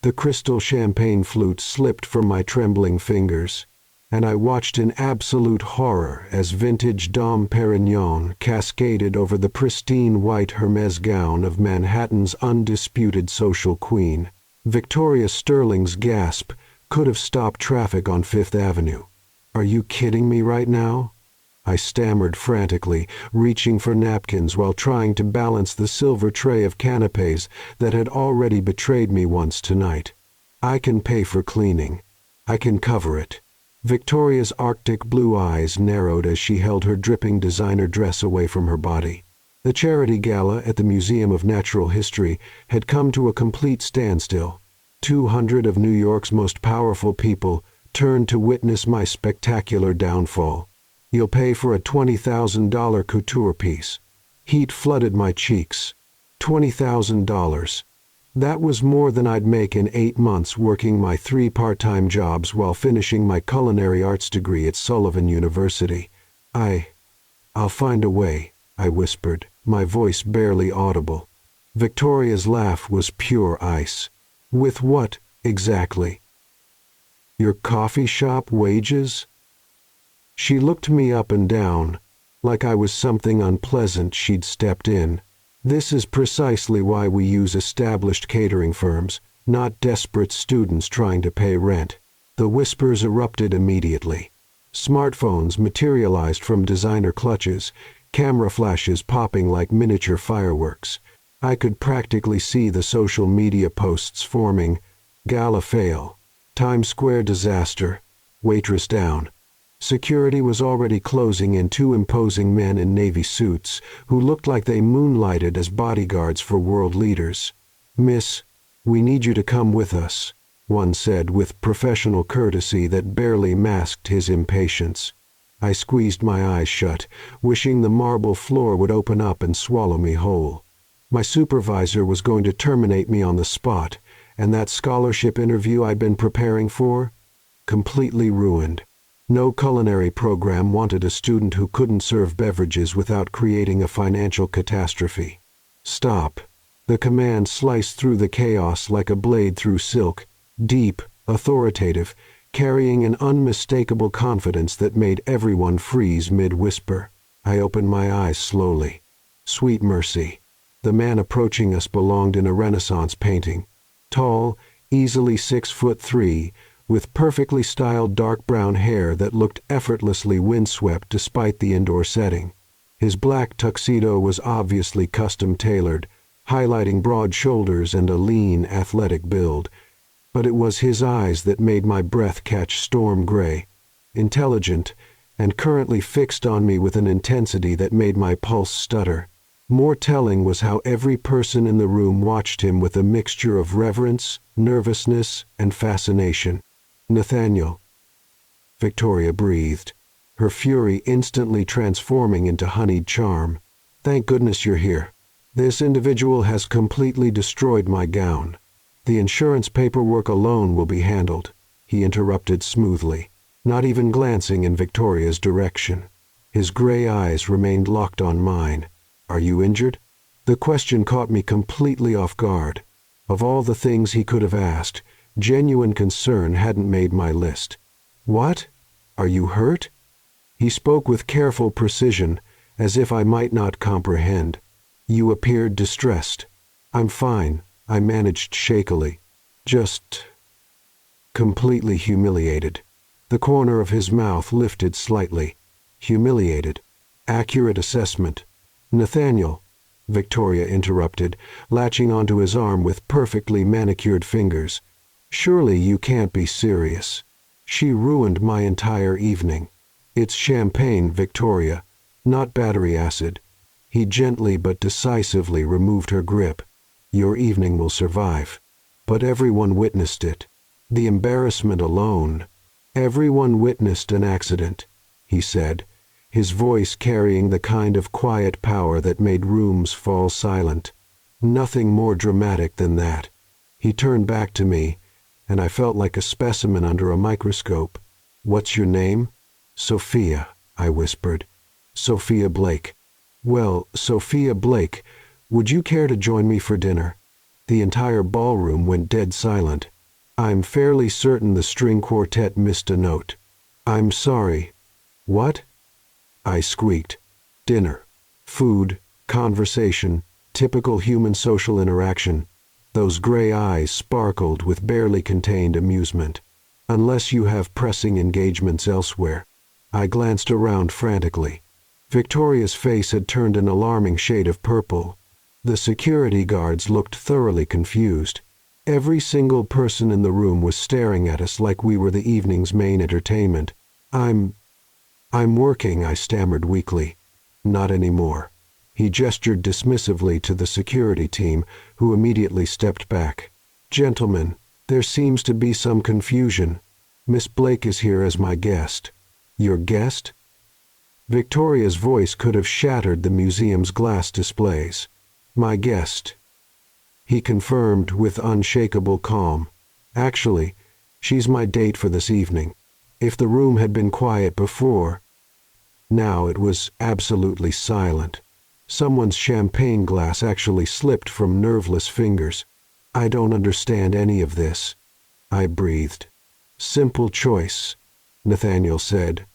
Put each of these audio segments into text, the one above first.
The crystal champagne flute slipped from my trembling fingers, and I watched in absolute horror as vintage Dom Perignon cascaded over the pristine white Hermes gown of Manhattan's undisputed social queen. Victoria Sterling's gasp could have stopped traffic on Fifth Avenue. "Are you kidding me right now?" I stammered frantically, reaching for napkins while trying to balance the silver tray of canapés that had already betrayed me once tonight. "I can pay for cleaning. I can cover it." Victoria's arctic blue eyes narrowed as she held her dripping designer dress away from her body. The charity gala at the Museum of Natural History had come to a complete standstill. 200 of New York's most powerful people turned to witness my spectacular downfall. "You'll pay for a $20,000 couture piece." Heat flooded my cheeks. $20,000. That was more than I'd make in 8 months working my 3 part-time jobs while finishing my culinary arts degree at Sullivan University. I'll find a way," I whispered, my voice barely audible. Victoria's laugh was pure ice. "With what, exactly?" "Your coffee shop wages?" She looked me up and down, like I was something unpleasant she'd stepped in. "This is precisely why we use established catering firms, not desperate students trying to pay rent." The whispers erupted immediately. Smartphones materialized from designer clutches, camera flashes popping like miniature fireworks. I could practically see the social media posts forming: "Gala fail," "Times Square disaster," "Waitress down." Security was already closing in 2 imposing men in navy suits who looked like they moonlighted as bodyguards for world leaders. "Miss, we need you to come with us," one said with professional courtesy that barely masked his impatience. I squeezed my eyes shut, wishing the marble floor would open up and swallow me whole. My supervisor was going to terminate me on the spot, and that scholarship interview I'd been preparing for? Completely ruined. No culinary program wanted a student who couldn't serve beverages without creating a financial catastrophe. "Stop." The command sliced through the chaos like a blade through silk, deep, authoritative, carrying an unmistakable confidence that made everyone freeze mid-whisper. I opened my eyes slowly. Sweet mercy. The man approaching us belonged in a Renaissance painting. Tall, easily 6'3", with perfectly styled dark brown hair that looked effortlessly windswept despite the indoor setting. His black tuxedo was obviously custom-tailored, highlighting broad shoulders and a lean, athletic build. But it was his eyes that made my breath catch storm gray, intelligent, and currently fixed on me with an intensity that made my pulse stutter. More telling was how every person in the room watched him with a mixture of reverence, nervousness, and fascination. "Nathaniel," Victoria breathed, her fury instantly transforming into honeyed charm. "Thank goodness you're here. This individual has completely destroyed my gown. The insurance paperwork alone will be handled," he interrupted smoothly, not even glancing in Victoria's direction. His gray eyes remained locked on mine. "Are you injured?" The question caught me completely off guard. Of all the things he could have asked, genuine concern hadn't made my list. "What? Are you hurt?" He spoke with careful precision, as if I might not comprehend. "You appeared distressed." "I'm fine," I managed shakily. "Just completely humiliated." The corner of his mouth lifted slightly. "Humiliated. Accurate assessment." "Nathaniel," Victoria interrupted, latching onto his arm with perfectly manicured fingers. "Surely you can't be serious. She ruined my entire evening." "It's champagne, Victoria, not battery acid." He gently but decisively removed her grip. "Your evening will survive." "But everyone witnessed it. The embarrassment alone." "Everyone witnessed an accident," he said, his voice carrying the kind of quiet power that made rooms fall silent. "Nothing more dramatic than that." He turned back to me, and I felt like a specimen under a microscope. "What's your name?" "Sophia," I whispered. "Sophia Blake." "Well, Sophia Blake, would you care to join me for dinner?" The entire ballroom went dead silent. I'm fairly certain the string quartet missed a note. I'm sorry. What? I squeaked. Dinner. Food. Conversation. Typical human social interaction. Those gray eyes sparkled with barely contained amusement. Unless you have pressing engagements elsewhere. I glanced around frantically. Victoria's face had turned an alarming shade of purple. The security guards looked thoroughly confused. Every single person in the room was staring at us like we were the evening's main entertainment. I'm working, I stammered weakly. Not anymore. He gestured dismissively to the security team, who immediately stepped back. Gentlemen, there seems to be some confusion. Miss Blake is here as my guest. Your guest? Victoria's voice could have shattered the museum's glass displays. My guest. He confirmed with unshakable calm. Actually, she's my date for this evening. If the room had been quiet before, now it was absolutely silent. Someone's champagne glass actually slipped from nerveless fingers. I don't understand any of this, I breathed. Simple choice, Nathaniel said,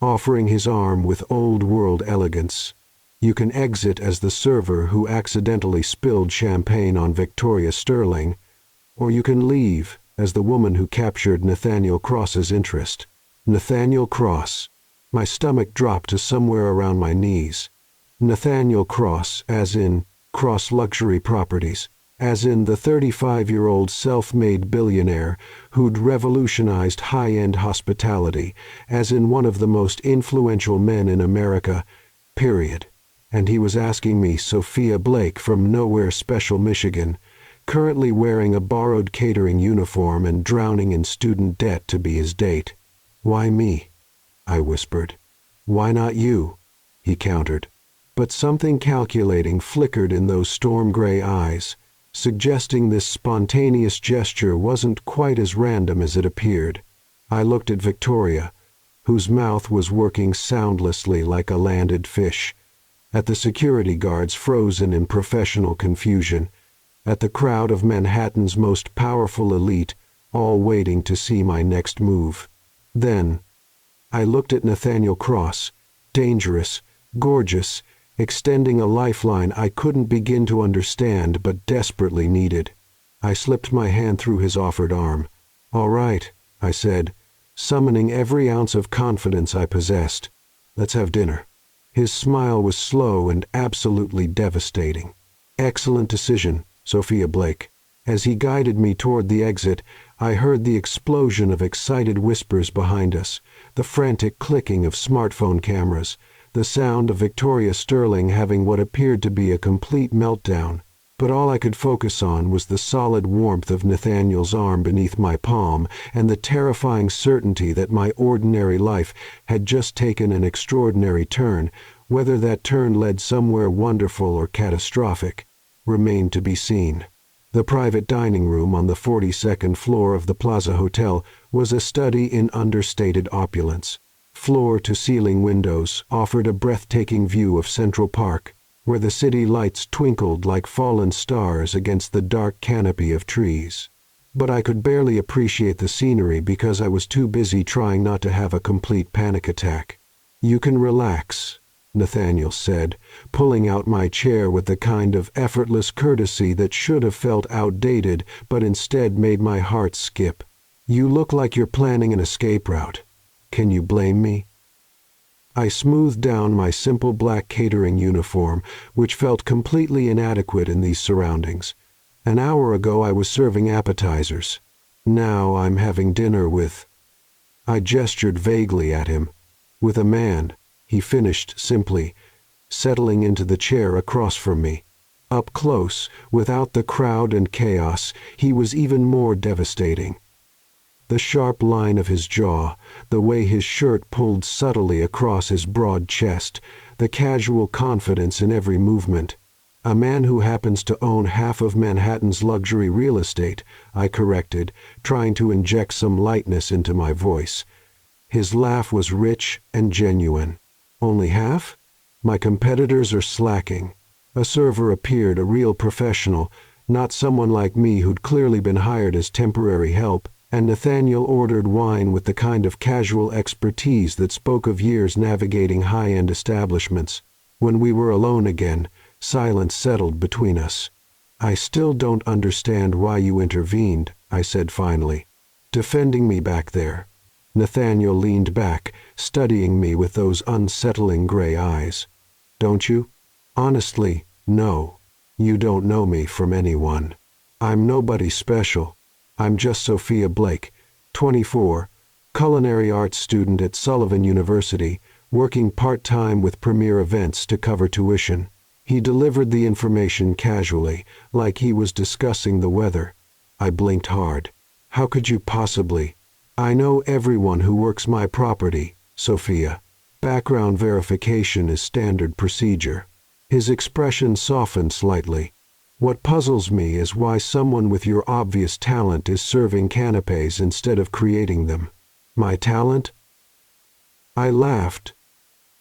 offering his arm with old-world elegance. You can exit as the server who accidentally spilled champagne on Victoria Sterling, or you can leave as the woman who captured Nathaniel Cross's interest. Nathaniel Cross. My stomach dropped to somewhere around my knees. Nathaniel Cross, as in Cross Luxury Properties, as in the 35-year-old self-made billionaire who'd revolutionized high-end hospitality, as in one of the most influential men in America, period. And he was asking me, Sophia Blake from nowhere special Michigan, currently wearing a borrowed catering uniform and drowning in student debt, to be his date. Why me? I whispered. Why not you? He countered. But something calculating flickered in those storm-gray eyes, suggesting this spontaneous gesture wasn't quite as random as it appeared. I looked at Victoria, whose mouth was working soundlessly like a landed fish, at the security guards frozen in professional confusion, at the crowd of Manhattan's most powerful elite, all waiting to see my next move. Then, I looked at Nathaniel Cross, dangerous, gorgeous, extending a lifeline I couldn't begin to understand but desperately needed. I slipped my hand through his offered arm. All right, I said, summoning every ounce of confidence I possessed. Let's have dinner. His smile was slow and absolutely devastating. Excellent decision, Sophia Blake. As he guided me toward the exit, I heard the explosion of excited whispers behind us, the frantic clicking of smartphone cameras, the sound of Victoria Sterling having what appeared to be a complete meltdown. But all I could focus on was the solid warmth of Nathaniel's arm beneath my palm and the terrifying certainty that my ordinary life had just taken an extraordinary turn. Whether that turn led somewhere wonderful or catastrophic remained to be seen. The private dining room on the 42nd floor of the Plaza Hotel was a study in understated opulence. Floor-to-ceiling windows offered a breathtaking view of Central Park, where the city lights twinkled like fallen stars against the dark canopy of trees. But I could barely appreciate the scenery because I was too busy trying not to have a complete panic attack. You can relax, Nathaniel said, pulling out my chair with the kind of effortless courtesy that should have felt outdated but instead made my heart skip. You look like you're planning an escape route. Can you blame me? I smoothed down my simple black catering uniform, which felt completely inadequate in these surroundings. An hour ago I was serving appetizers. Now I'm having dinner with... I gestured vaguely at him. With a man, he finished simply, settling into the chair across from me. Up close, without the crowd and chaos, he was even more devastating. The sharp line of his jaw, the way his shirt pulled subtly across his broad chest, the casual confidence in every movement. A man who happens to own half of Manhattan's luxury real estate, I corrected, trying to inject some lightness into my voice. His laugh was rich and genuine. Only half? My competitors are slacking. A server appeared, a real professional, not someone like me who'd clearly been hired as temporary help, and Nathaniel ordered wine with the kind of casual expertise that spoke of years navigating high-end establishments. When we were alone again, silence settled between us. "I still don't understand why you intervened," I said finally. "Defending me back there." Nathaniel leaned back, studying me with those unsettling gray eyes. "Don't you?" "Honestly, no. You don't know me from anyone. I'm nobody special. I'm just Sophia Blake, 24, culinary arts student at Sullivan University, working part-time with Premier Events to cover tuition." He delivered the information casually, like he was discussing the weather. I blinked hard. "How could you possibly?" "I know everyone who works my property, Sophia. Background verification is standard procedure." His expression softened slightly. "What puzzles me is why someone with your obvious talent is serving canapés instead of creating them." "My talent?" I laughed,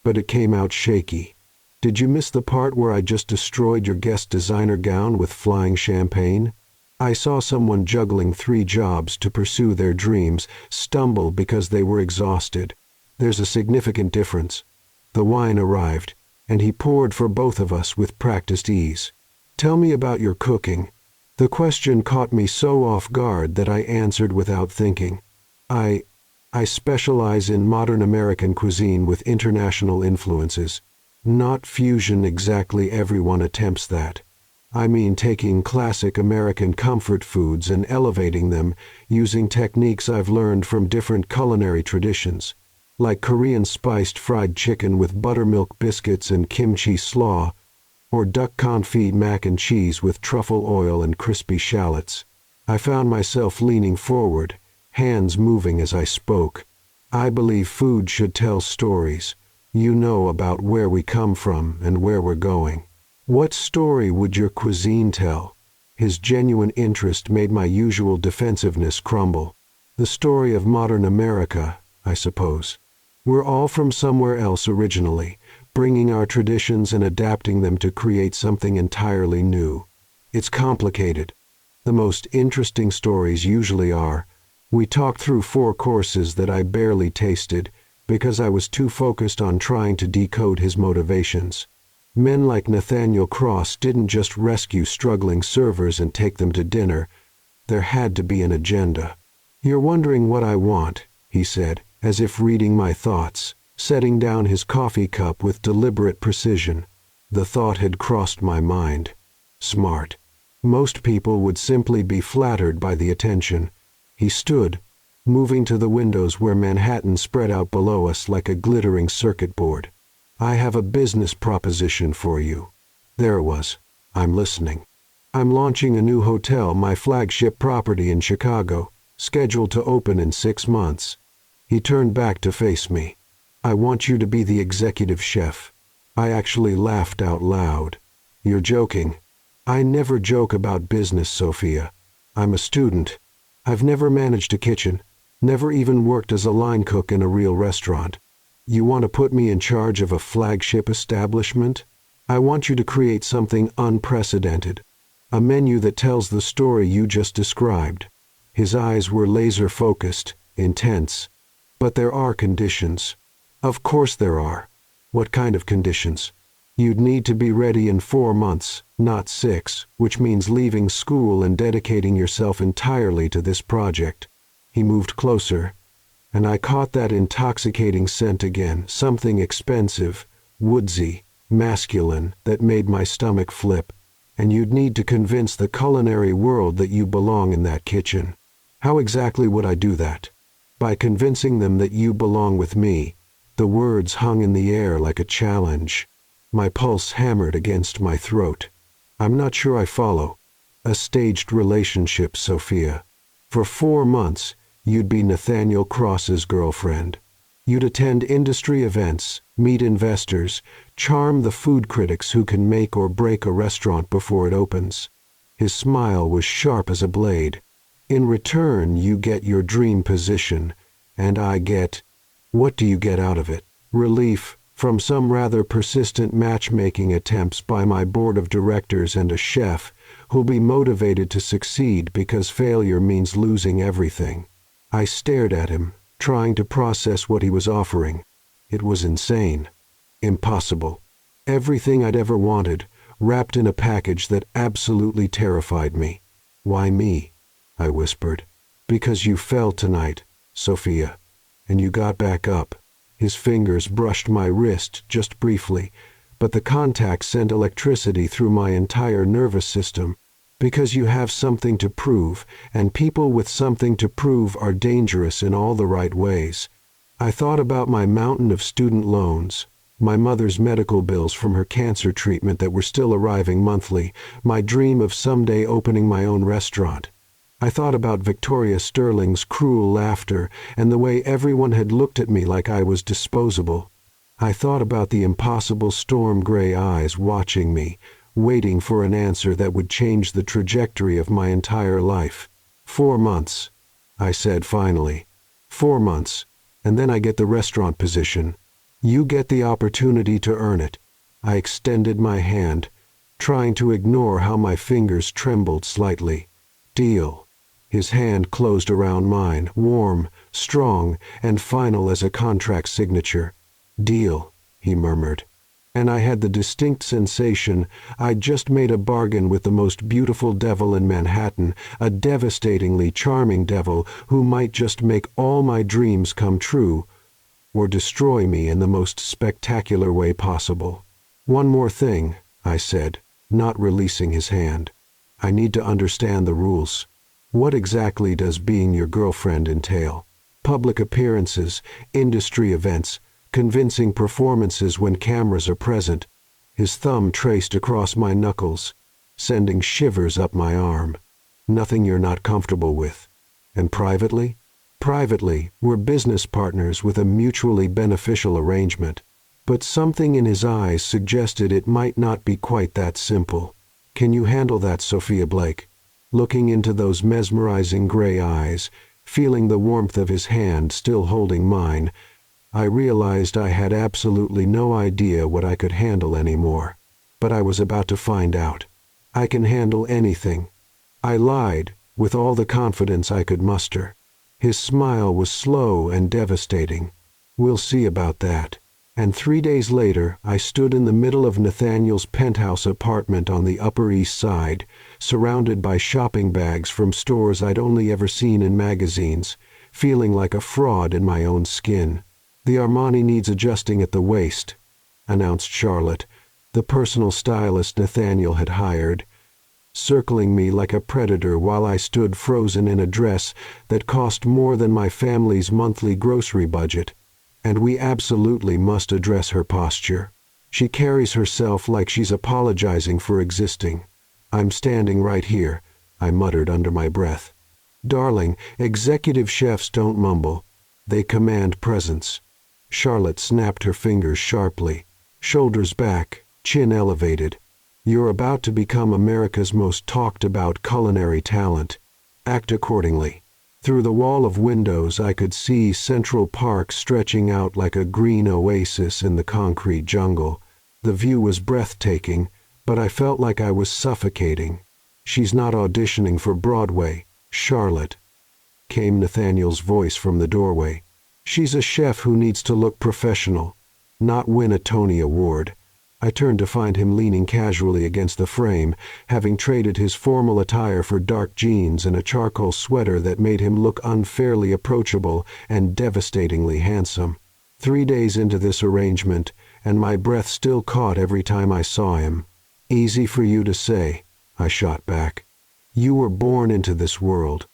but it came out shaky. "Did you miss the part where I just destroyed your guest designer gown with flying champagne? I saw someone juggling 3 jobs to pursue their dreams stumble because they were exhausted. There's a significant difference." The wine arrived, and he poured for both of us with practiced ease. "Tell me about your cooking." The question caught me so off guard that I answered without thinking. I specialize in modern American cuisine with international influences. Not fusion exactly, everyone attempts that. I mean taking classic American comfort foods and elevating them using techniques I've learned from different culinary traditions, like Korean spiced fried chicken with buttermilk biscuits and kimchi slaw, or duck confit mac and cheese with truffle oil and crispy shallots. I found myself leaning forward, hands moving as I spoke. I believe food should tell stories, about where we come from and where we're going. What story would your cuisine tell? His genuine interest made my usual defensiveness crumble. The story of modern America, I suppose. We're all from somewhere else originally, bringing our traditions and adapting them to create something entirely new. It's complicated. The most interesting stories usually are. We talked through 4 courses that I barely tasted because I was too focused on trying to decode his motivations. Men like Nathaniel Cross didn't just rescue struggling servers and take them to dinner. There had to be an agenda. "You're wondering what I want," he said, as if reading my thoughts, setting down his coffee cup with deliberate precision. The thought had crossed my mind. Smart. Most people would simply be flattered by the attention. He stood, moving to the windows where Manhattan spread out below us like a glittering circuit board. "I have a business proposition for you." There it was. "I'm listening." "I'm launching a new hotel, my flagship property in Chicago, scheduled to open in 6 months. He turned back to face me. "I want you to be the executive chef." I actually laughed out loud. "You're joking." "I never joke about business, Sophia. I'm a student. I've never managed a kitchen, never even worked as a line cook in a real restaurant. You want to put me in charge of a flagship establishment? I want you to create something unprecedented, a menu that tells the story you just described." His eyes were laser-focused, intense. "But there are conditions." "Of course there are." "What kind of conditions?" "You'd need to be ready in 4 months, not 6, which means leaving school and dedicating yourself entirely to this project." He moved closer, and I caught that intoxicating scent again, something expensive, woodsy, masculine, that made my stomach flip. "And you'd need to convince the culinary world that you belong in that kitchen." "How exactly would I do that?" "By convincing them that you belong with me." The words hung in the air like a challenge. My pulse hammered against my throat. "I'm not sure I follow." "A staged relationship, Sophia. For 4 months, you'd be Nathaniel Cross's girlfriend. You'd attend industry events, meet investors, charm the food critics who can make or break a restaurant before it opens." His smile was sharp as a blade. "In return, you get your dream position, and I get—" "What do you get out of it?" "Relief from some rather persistent matchmaking attempts by my board of directors and a chef who'll be motivated to succeed because failure means losing everything. I stared at him, trying to process what he was offering. It was insane. Impossible. Everything I'd ever wanted, wrapped in a package that absolutely terrified me. "Why me?" I whispered. "Because you fell tonight, Sophia, and you got back up." His fingers brushed my wrist just briefly, but the contact sent electricity through my entire nervous system. "Because you have something to prove, and people with something to prove are dangerous in all the right ways." I thought about my mountain of student loans, my mother's medical bills from her cancer treatment that were still arriving monthly, my dream of someday opening my own restaurant. I thought about Victoria Sterling's cruel laughter and the way everyone had looked at me like I was disposable. I thought about the impossible storm-gray eyes watching me, waiting for an answer that would change the trajectory of my entire life. 4 months, I said finally. 4 months, and then I get the restaurant position. You get the opportunity to earn it. I extended my hand, trying to ignore how my fingers trembled slightly. Deal. His hand closed around mine, warm, strong, and final as a contract signature. Deal, he murmured. And I had the distinct sensation I'd just made a bargain with the most beautiful devil in Manhattan, a devastatingly charming devil who might just make all my dreams come true, or destroy me in the most spectacular way possible. "One more thing," I said, not releasing his hand. "I need to understand the rules. What exactly does being your girlfriend entail? Public appearances, industry events, convincing performances when cameras are present." His thumb traced across my knuckles, sending shivers up my arm. "Nothing you're not comfortable with. And privately?" "Privately, we're business partners with a mutually beneficial arrangement." But something in his eyes suggested it might not be quite that simple. "Can you handle that, Sophia Blake?" Looking into those mesmerizing gray eyes, feeling the warmth of his hand still holding mine, I realized I had absolutely no idea what I could handle anymore. But I was about to find out. "I can handle anything." I lied, with all the confidence I could muster. His smile was slow and devastating. "We'll see about that." And 3 days later, I stood in the middle of Nathaniel's penthouse apartment on the Upper East Side, surrounded by shopping bags from stores I'd only ever seen in magazines, feeling like a fraud in my own skin. "The Armani needs adjusting at the waist," announced Charlotte, the personal stylist Nathaniel had hired, circling me like a predator while I stood frozen in a dress that cost more than my family's monthly grocery budget. "And we absolutely must address her posture. She carries herself like she's apologizing for existing." "I'm standing right here," I muttered under my breath. "Darling, executive chefs don't mumble. They command presence." Charlotte snapped her fingers sharply, shoulders back, chin elevated. "You're about to become America's most talked-about culinary talent. Act accordingly." Through the wall of windows I could see Central Park stretching out like a green oasis in the concrete jungle. The view was breathtaking, but I felt like I was suffocating. "She's not auditioning for Broadway, Charlotte," came Nathaniel's voice from the doorway. "She's a chef who needs to look professional, not win a Tony Award." I turned to find him leaning casually against the frame, having traded his formal attire for dark jeans and a charcoal sweater that made him look unfairly approachable and devastatingly handsome. 3 days into this arrangement, and my breath still caught every time I saw him. "Easy for you to say," I shot back. "You were born into this world.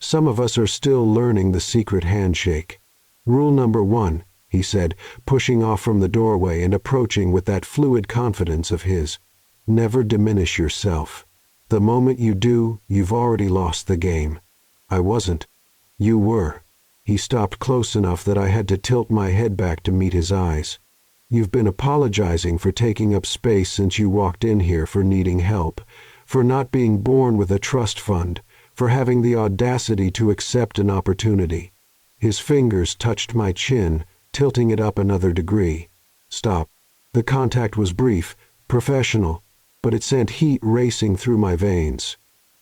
Some of us are still learning the secret handshake. Rule number 1, he said, pushing off from the doorway and approaching with that fluid confidence of his. "Never diminish yourself. The moment you do, you've already lost the game." I wasn't. "You were." He stopped close enough that I had to tilt my head back to meet his eyes. "You've been apologizing for taking up space since you walked in here, for needing help, for not being born with a trust fund, for having the audacity to accept an opportunity." His fingers touched my chin, tilting it up another degree. "Stop." The contact was brief, professional, but it sent heat racing through my veins.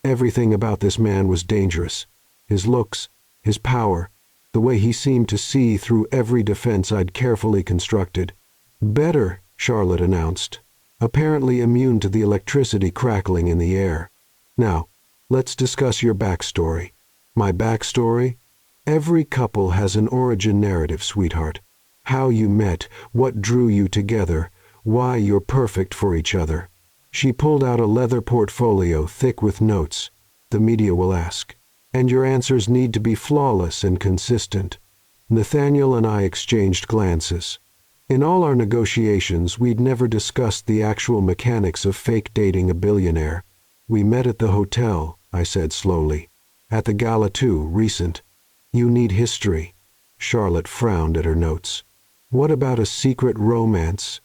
Everything about this man was dangerous. His looks, his power, the way he seemed to see through every defense I'd carefully constructed. "Better," Charlotte announced, apparently immune to the electricity crackling in the air. "Now, let's discuss your backstory." "My backstory?" "Every couple has an origin narrative, sweetheart. How you met, what drew you together, why you're perfect for each other." She pulled out a leather portfolio thick with notes. "The media will ask. And your answers need to be flawless and consistent." Nathaniel and I exchanged glances. In all our negotiations, we'd never discussed the actual mechanics of fake dating a billionaire. "We met at the hotel," I said slowly. "At the gala too, recent." "You need history." Charlotte frowned at her notes. "What about a secret romance?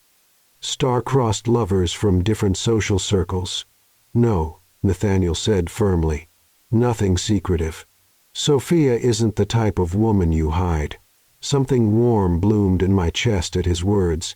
Star-crossed lovers from different social circles?" "No," Nathaniel said firmly. "Nothing secretive. Sophia isn't the type of woman you hide." Something warm bloomed in my chest at his words,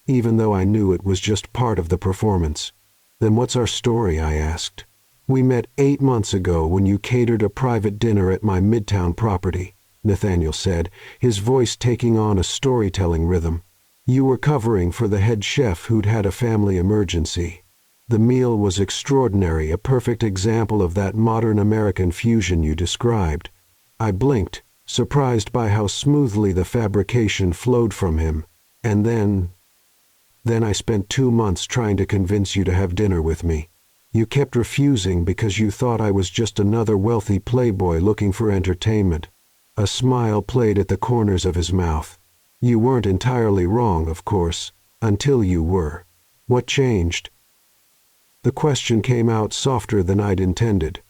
even though I knew it was just part of the performance. "Then what's our story?" I asked. "We met 8 months ago when you catered a private dinner at my Midtown property," Nathaniel said, his voice taking on a storytelling rhythm. "You were covering for the head chef who'd had a family emergency. The meal was extraordinary, a perfect example of that modern American fusion you described." I blinked, surprised by how smoothly the fabrication flowed from him. "And then I spent 2 months trying to convince you to have dinner with me. You kept refusing because you thought I was just another wealthy playboy looking for entertainment." A smile played at the corners of his mouth. "You weren't entirely wrong, of course, until you were. What changed?" The question came out softer than I'd intended.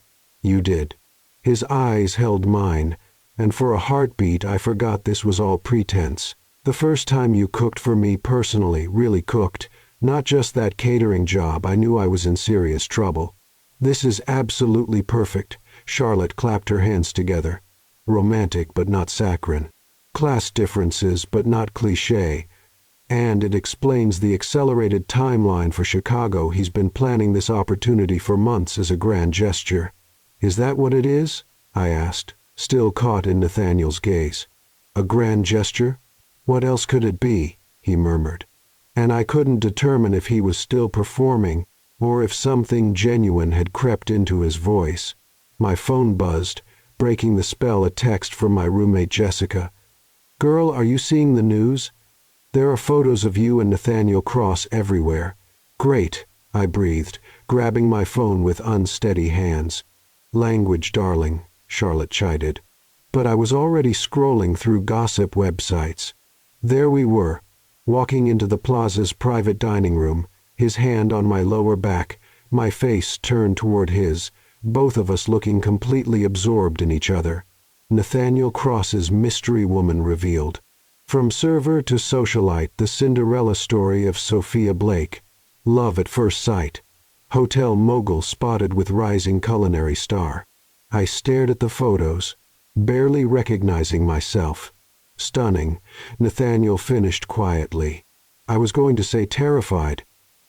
"You did." His eyes held mine, and for a heartbeat I forgot this was all pretense. "The first time you cooked for me personally, really cooked, not just that catering job, I knew I was in serious trouble." "This is absolutely perfect." Charlotte clapped her hands together. "Romantic but not saccharine. Class differences but not cliché. And it explains the accelerated timeline for Chicago. He's been planning this opportunity for months as a grand gesture." "Is that what it is?" I asked, still caught in Nathaniel's gaze. "A grand gesture? What else could it be?" he murmured. And I couldn't determine if he was still performing or if something genuine had crept into his voice. My phone buzzed, breaking the spell a text from my roommate Jessica. "Girl, are you seeing the news? There are photos of you and Nathaniel Cross everywhere." "Great," I breathed, grabbing my phone with unsteady hands. "Language, darling," Charlotte chided. But I was already scrolling through gossip websites. There we were, walking into the plaza's private dining room, his hand on my lower back, my face turned toward his, both of us looking completely absorbed in each other. Nathaniel Cross's mystery woman revealed. From server to socialite, the Cinderella story of Sophia Blake. Love at first sight. Hotel mogul spotted with rising culinary star. I stared at the photos, barely recognizing myself. "Stunning," Nathaniel finished quietly. I was going to say terrified.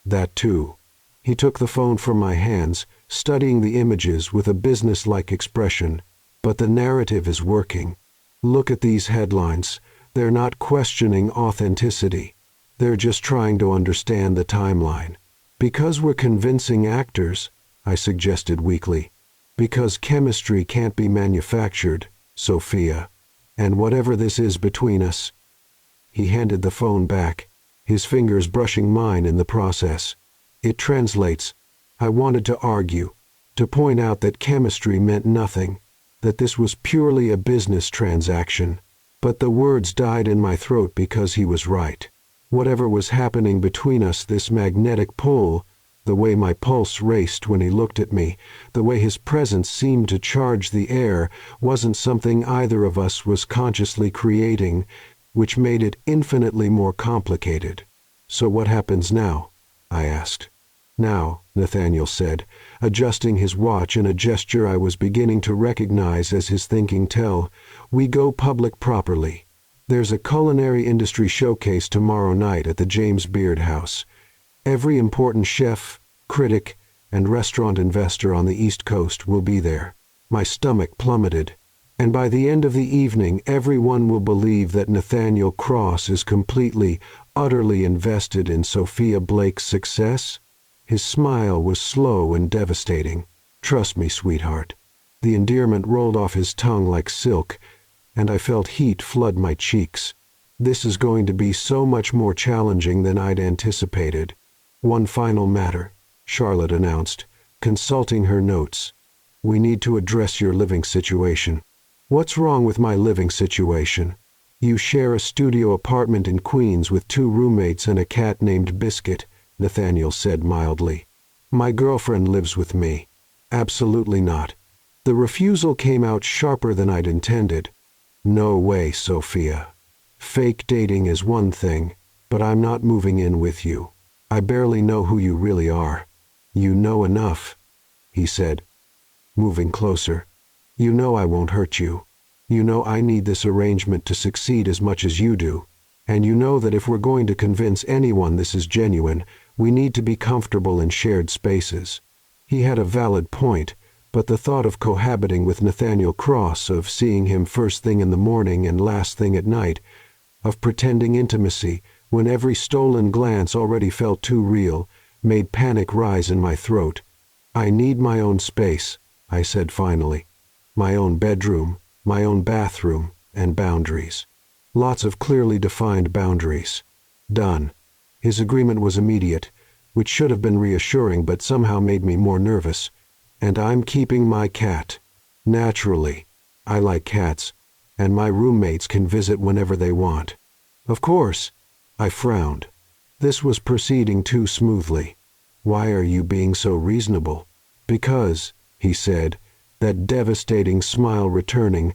That too. He took the phone from my hands, studying the images with a businesslike expression. "But the narrative is working. Look at these headlines. They're not questioning authenticity. They're just trying to understand the timeline." "Because we're convincing actors," I suggested weakly. "Because chemistry can't be manufactured, Sophia. And whatever this is between us." He handed the phone back, his fingers brushing mine in the process. "It translates." I wanted to argue, to point out that chemistry meant nothing, that this was purely a business transaction. But the words died in my throat because he was right. Whatever was happening between us, this magnetic pull, the way my pulse raced when he looked at me, the way his presence seemed to charge the air, wasn't something either of us was consciously creating, which made it infinitely more complicated. "So what happens now?" I asked. "Now," Nathaniel said, adjusting his watch in a gesture I was beginning to recognize as his thinking tell, "we go public properly. There's a culinary industry showcase tomorrow night at the James Beard House. Every important chef, critic, and restaurant investor on the East Coast will be there. My stomach plummeted. And by the end of the evening, everyone will believe that Nathaniel Cross is completely, utterly invested in Sophia Blake's success? His smile was slow and devastating. Trust me, sweetheart. The endearment rolled off his tongue like silk, and I felt heat flood my cheeks. This is going to be so much more challenging than I'd anticipated. One final matter, Charlotte announced, consulting her notes. We need to address your living situation. What's wrong with my living situation? You share a studio apartment in Queens with 2 roommates and a cat named Biscuit, Nathaniel said mildly. My girlfriend lives with me. Absolutely not. The refusal came out sharper than I'd intended. No way, Sophia. Fake dating is one thing, but I'm not moving in with you. I barely know who you really are. You know enough, he said, moving closer. You know I won't hurt you. You know I need this arrangement to succeed as much as you do. And you know that if we're going to convince anyone this is genuine, we need to be comfortable in shared spaces. He had a valid point, but the thought of cohabiting with Nathaniel Cross, of seeing him first thing in the morning and last thing at night, of pretending intimacy when every stolen glance already felt too real, made panic rise in my throat. I need my own space, I said finally. My own bedroom, my own bathroom, and boundaries. Lots of clearly defined boundaries. Done. His agreement was immediate, which should have been reassuring but somehow made me more nervous. And I'm keeping my cat. Naturally. I like cats, and my roommates can visit whenever they want. Of course. I frowned. This was proceeding too smoothly. Why are you being so reasonable? Because, he said, that devastating smile returning,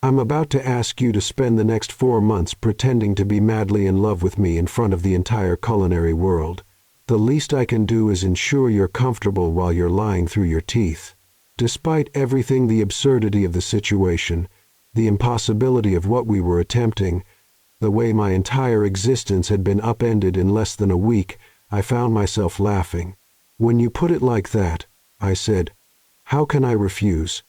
I'm about to ask you to spend the next 4 months pretending to be madly in love with me in front of the entire culinary world. The least I can do is ensure you're comfortable while you're lying through your teeth. Despite everything, the absurdity of the situation, the impossibility of what we were attempting, the way my entire existence had been upended in less than a week, I found myself laughing. When you put it like that, I said, how can I refuse?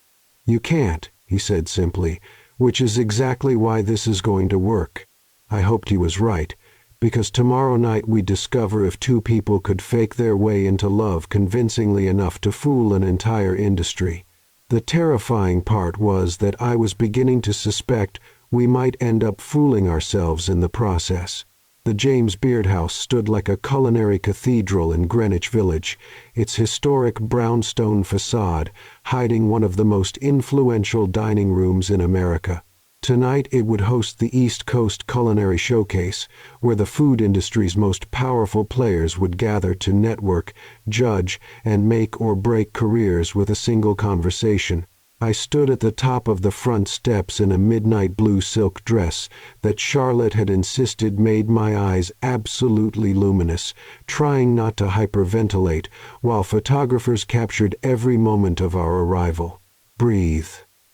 You can't, he said simply, which is exactly why this is going to work. I hoped he was right, because tomorrow night we discover if 2 people could fake their way into love convincingly enough to fool an entire industry. The terrifying part was that I was beginning to suspect we might end up fooling ourselves in the process. The James Beard House stood like a culinary cathedral in Greenwich Village, its historic brownstone facade hiding one of the most influential dining rooms in America. Tonight it would host the East Coast Culinary Showcase, where the food industry's most powerful players would gather to network, judge, and make or break careers with a single conversation. I stood at the top of the front steps in a midnight blue silk dress that Charlotte had insisted made my eyes absolutely luminous, trying not to hyperventilate, while photographers captured every moment of our arrival. Breathe,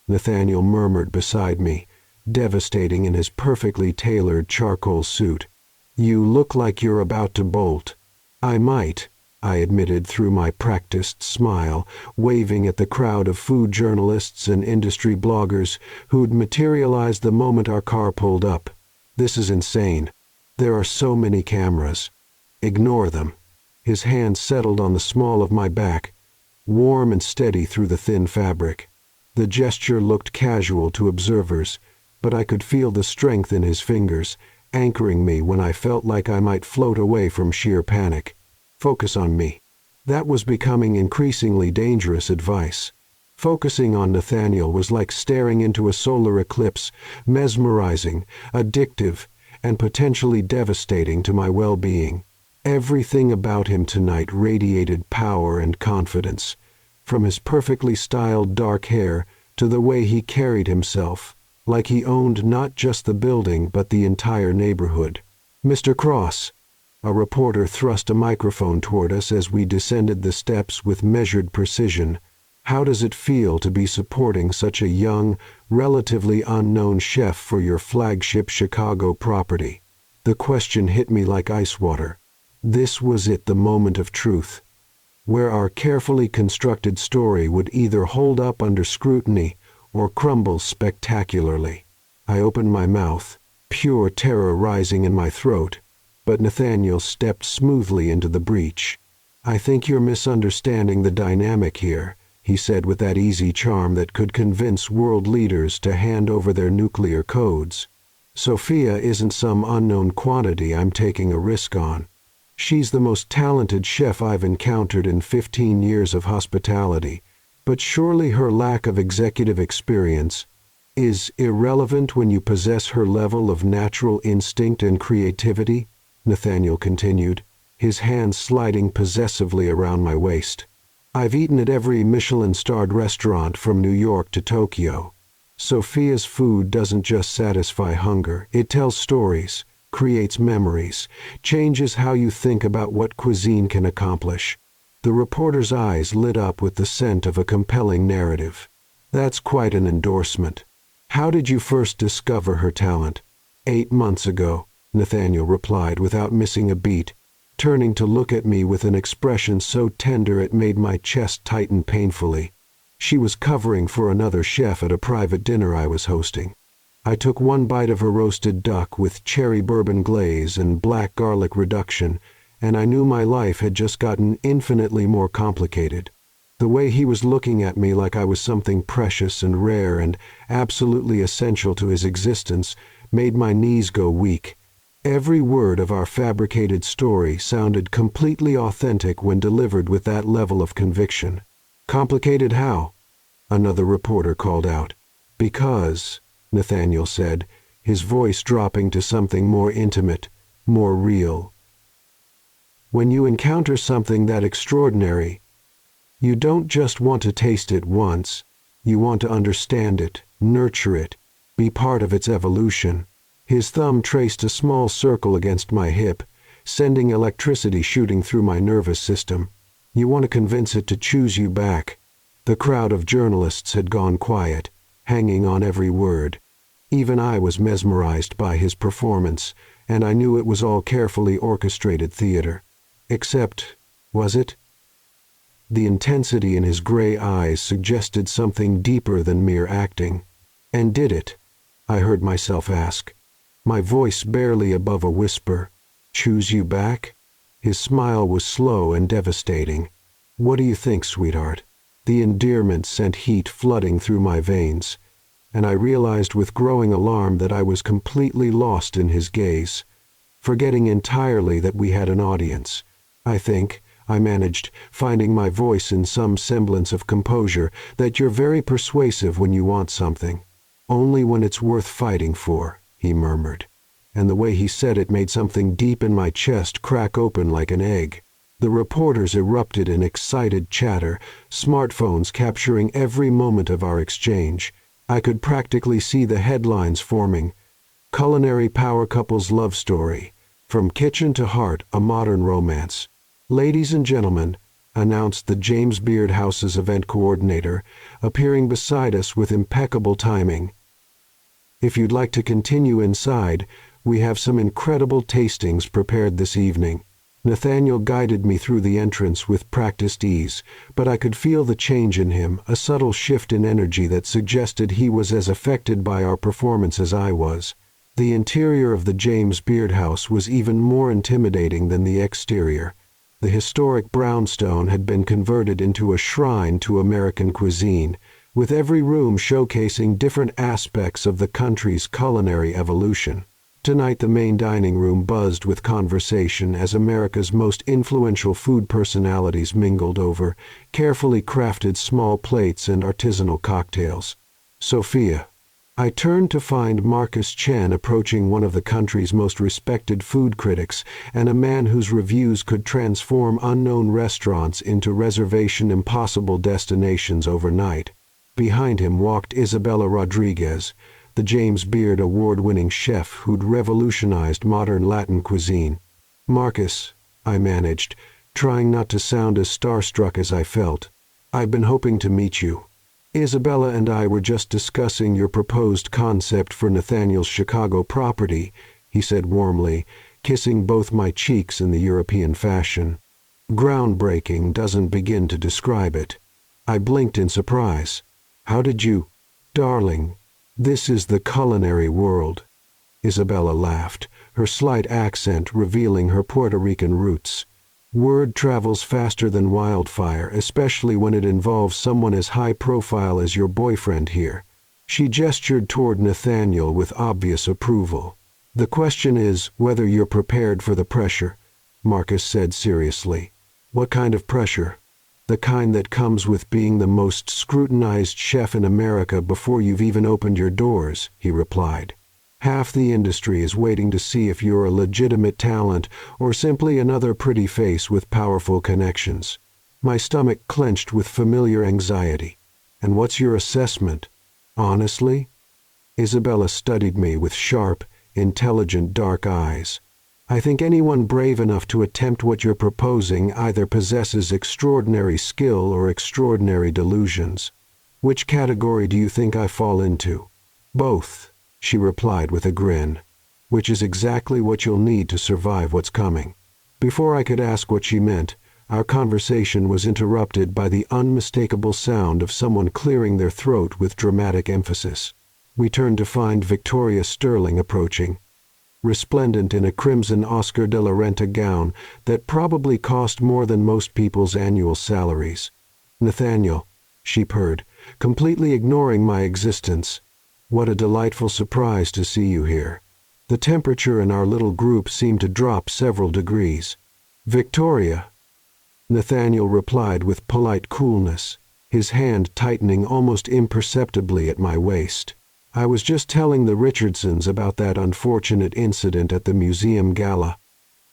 Nathaniel murmured beside me, devastating in his perfectly tailored charcoal suit. You look like you're about to bolt. I might, I admitted through my practiced smile, waving at the crowd of food journalists and industry bloggers who'd materialized the moment our car pulled up. This is insane. There are so many cameras. Ignore them. His hand settled on the small of my back, warm and steady through the thin fabric. The gesture looked casual to observers, but I could feel the strength in his fingers, anchoring me when I felt like I might float away from sheer panic. Focus on me. That was becoming increasingly dangerous advice. Focusing on Nathaniel was like staring into a solar eclipse, mesmerizing, addictive, and potentially devastating to my well-being. Everything about him tonight radiated power and confidence, from his perfectly styled dark hair to the way he carried himself, like he owned not just the building but the entire neighborhood. Mr. Cross. A reporter thrust a microphone toward us as we descended the steps with measured precision. How does it feel to be supporting such a young, relatively unknown chef for your flagship Chicago property? The question hit me like ice water. This was it, the moment of truth. where our carefully constructed story would either hold up under scrutiny or crumble spectacularly. I opened my mouth, pure terror rising in my throat, but Nathaniel stepped smoothly into the breach. "I think you're misunderstanding the dynamic here," he said with that easy charm that could convince world leaders to hand over their nuclear codes. "Sophia isn't some unknown quantity I'm taking a risk on. She's the most talented chef I've encountered in 15 years of hospitality, but surely her lack of executive experience is irrelevant when you possess her level of natural instinct and creativity," Nathaniel continued, his hands sliding possessively around my waist. "I've eaten at every Michelin-starred restaurant from New York to Tokyo. Sophia's food doesn't just satisfy hunger, it tells stories, creates memories, changes how you think about what cuisine can accomplish." The reporter's eyes lit up with the scent of a compelling narrative. "That's quite an endorsement. How did you first discover her talent?" "8 months ago," Nathaniel replied without missing a beat, turning to look at me with an expression so tender it made my chest tighten painfully. "She was covering for another chef at a private dinner I was hosting. I took one bite of her roasted duck with cherry bourbon glaze and black garlic reduction, and I knew my life had just gotten infinitely more complicated. The way he was looking at me like I was something precious and rare and absolutely essential to his existence made my knees go weak. Every word of our fabricated story sounded completely authentic when delivered with that level of conviction. "Complicated how?" another reporter called out. "Because," Nathaniel said, his voice dropping to something more intimate, more real, "when you encounter something that extraordinary, you don't just want to taste it once, you want to understand it, nurture it, be part of its evolution." His thumb traced a small circle against my hip, sending electricity shooting through my nervous system. "You want to convince it to choose you back." The crowd of journalists had gone quiet, hanging on every word. Even I was mesmerized by his performance, and I knew it was all carefully orchestrated theater. Except, was it? The intensity in his gray eyes suggested something deeper than mere acting. "And did it?" I heard myself ask, my voice barely above a whisper. "Choose you back?" His smile was slow and devastating. "What do you think, sweetheart?" The endearment sent heat flooding through my veins, and I realized with growing alarm that I was completely lost in his gaze, forgetting entirely that we had an audience. "I think," I managed, finding my voice in some semblance of composure, "that you're very persuasive when you want something. Only when it's worth fighting for," he murmured, and the way he said it made something deep in my chest crack open like an egg. The reporters erupted in excited chatter, smartphones capturing every moment of our exchange. I could practically see the headlines forming: "Culinary Power Couple's Love Story. From Kitchen to Heart, a Modern Romance." "Ladies and gentlemen," announced the James Beard House's event coordinator, appearing beside us with impeccable timing, "if you'd like to continue inside, we have some incredible tastings prepared this evening." Nathaniel guided me through the entrance with practiced ease, but I could feel the change in him, a subtle shift in energy that suggested he was as affected by our performance as I was. The interior of the James Beard House was even more intimidating than the exterior. The historic brownstone had been converted into a shrine to American cuisine, with every room showcasing different aspects of the country's culinary evolution. Tonight the main dining room buzzed with conversation as America's most influential food personalities mingled over carefully crafted small plates and artisanal cocktails. "Sophia." I turned to find Marcus Chen approaching one of the country's most respected food critics and a man whose reviews could transform unknown restaurants into reservation-impossible destinations overnight. Behind him walked Isabella Rodriguez, the James Beard award-winning chef who'd revolutionized modern Latin cuisine. "Marcus," I managed, trying not to sound as starstruck as I felt, "I've been hoping to meet you. Isabella and I were just discussing your proposed concept for Nathaniel's Chicago property," he said warmly, kissing both my cheeks in the European fashion. Groundbreaking doesn't begin to describe it. I blinked in surprise. How did you? Darling, this is the culinary world. Isabella laughed, her slight accent revealing her Puerto Rican roots. Word travels faster than wildfire, especially when it involves someone as high profile as your boyfriend here. She gestured toward Nathaniel with obvious approval. The question is whether you're prepared for the pressure, Marcus said seriously. What kind of pressure? The kind that comes with being the most scrutinized chef in America before you've even opened your doors, he replied. Half the industry is waiting to see if you're a legitimate talent or simply another pretty face with powerful connections. My stomach clenched with familiar anxiety. And what's your assessment? Honestly? Isabella studied me with sharp, intelligent dark eyes. I think anyone brave enough to attempt what you're proposing either possesses extraordinary skill or extraordinary delusions. Which category do you think I fall into? Both, she replied with a grin, which is exactly what you'll need to survive what's coming. Before I could ask what she meant, our conversation was interrupted by the unmistakable sound of someone clearing their throat with dramatic emphasis. We turned to find Victoria Sterling approaching, resplendent in a crimson Oscar de la Renta gown that probably cost more than most people's annual salaries. Nathaniel, she purred, completely ignoring my existence. What a delightful surprise to see you here. The temperature in our little group seemed to drop several degrees. Victoria, Nathaniel replied with polite coolness, his hand tightening almost imperceptibly at my waist. I was just telling the Richardsons about that unfortunate incident at the museum gala.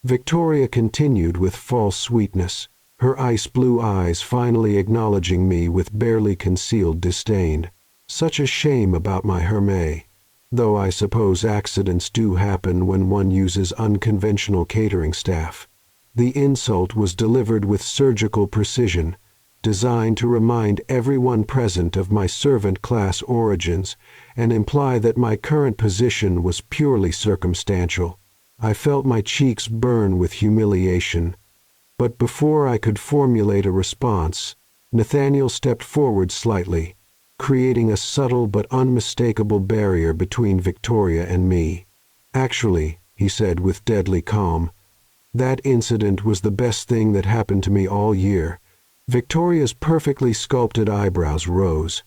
Victoria continued with false sweetness, her ice blue eyes finally acknowledging me with barely concealed disdain. Such a shame about my Hermé, though I suppose accidents do happen when one uses unconventional catering staff. The insult was delivered with surgical precision, designed to remind everyone present of my servant class origins and imply that my current position was purely circumstantial. I felt my cheeks burn with humiliation, but before I could formulate a response, Nathaniel stepped forward slightly, creating a subtle but unmistakable barrier between Victoria and me. Actually, he said with deadly calm, that incident was the best thing that happened to me all year. Victoria's perfectly sculpted eyebrows rose.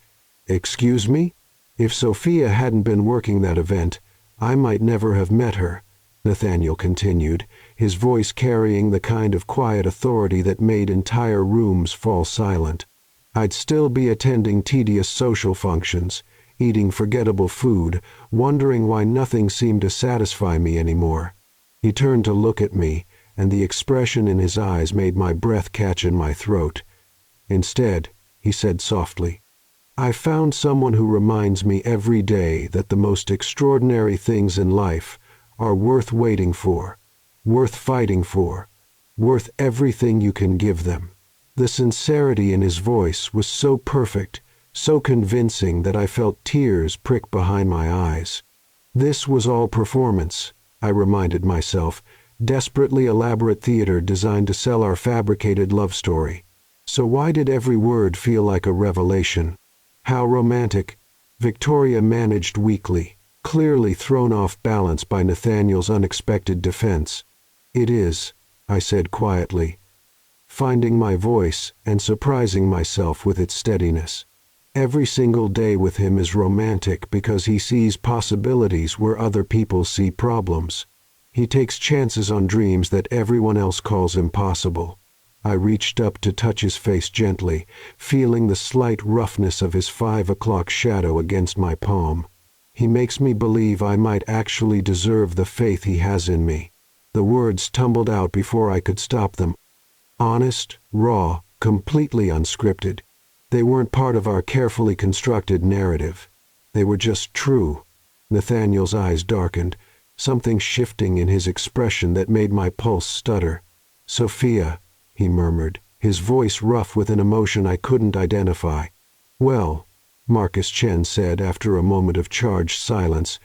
Excuse me? If Sophia hadn't been working that event, I might never have met her, Nathaniel continued, his voice carrying the kind of quiet authority that made entire rooms fall silent. I'd still be attending tedious social functions, eating forgettable food, wondering why nothing seemed to satisfy me anymore. He turned to look at me, and the expression in his eyes made my breath catch in my throat. Instead, he said softly, I found someone who reminds me every day that the most extraordinary things in life are worth waiting for, worth fighting for, worth everything you can give them. The sincerity in his voice was so perfect, so convincing that I felt tears prick behind my eyes. This was all performance, I reminded myself, desperately elaborate theater designed to sell our fabricated love story. So why did every word feel like a revelation? How romantic, Victoria managed weakly, clearly thrown off balance by Nathaniel's unexpected defense. It is, I said quietly, finding my voice and surprising myself with its steadiness. Every single day with him is romantic because he sees possibilities where other people see problems. He takes chances on dreams that everyone else calls impossible. I reached up to touch his face gently, feeling the slight roughness of his 5 o'clock shadow against my palm. He makes me believe I might actually deserve the faith he has in me. The words tumbled out before I could stop them. Honest, raw, completely unscripted. They weren't part of our carefully constructed narrative. They were just true. Nathaniel's eyes darkened, something shifting in his expression that made my pulse stutter. Sophia, he murmured, his voice rough with an emotion I couldn't identify. Well, Marcus Chen said after a moment of charged silence,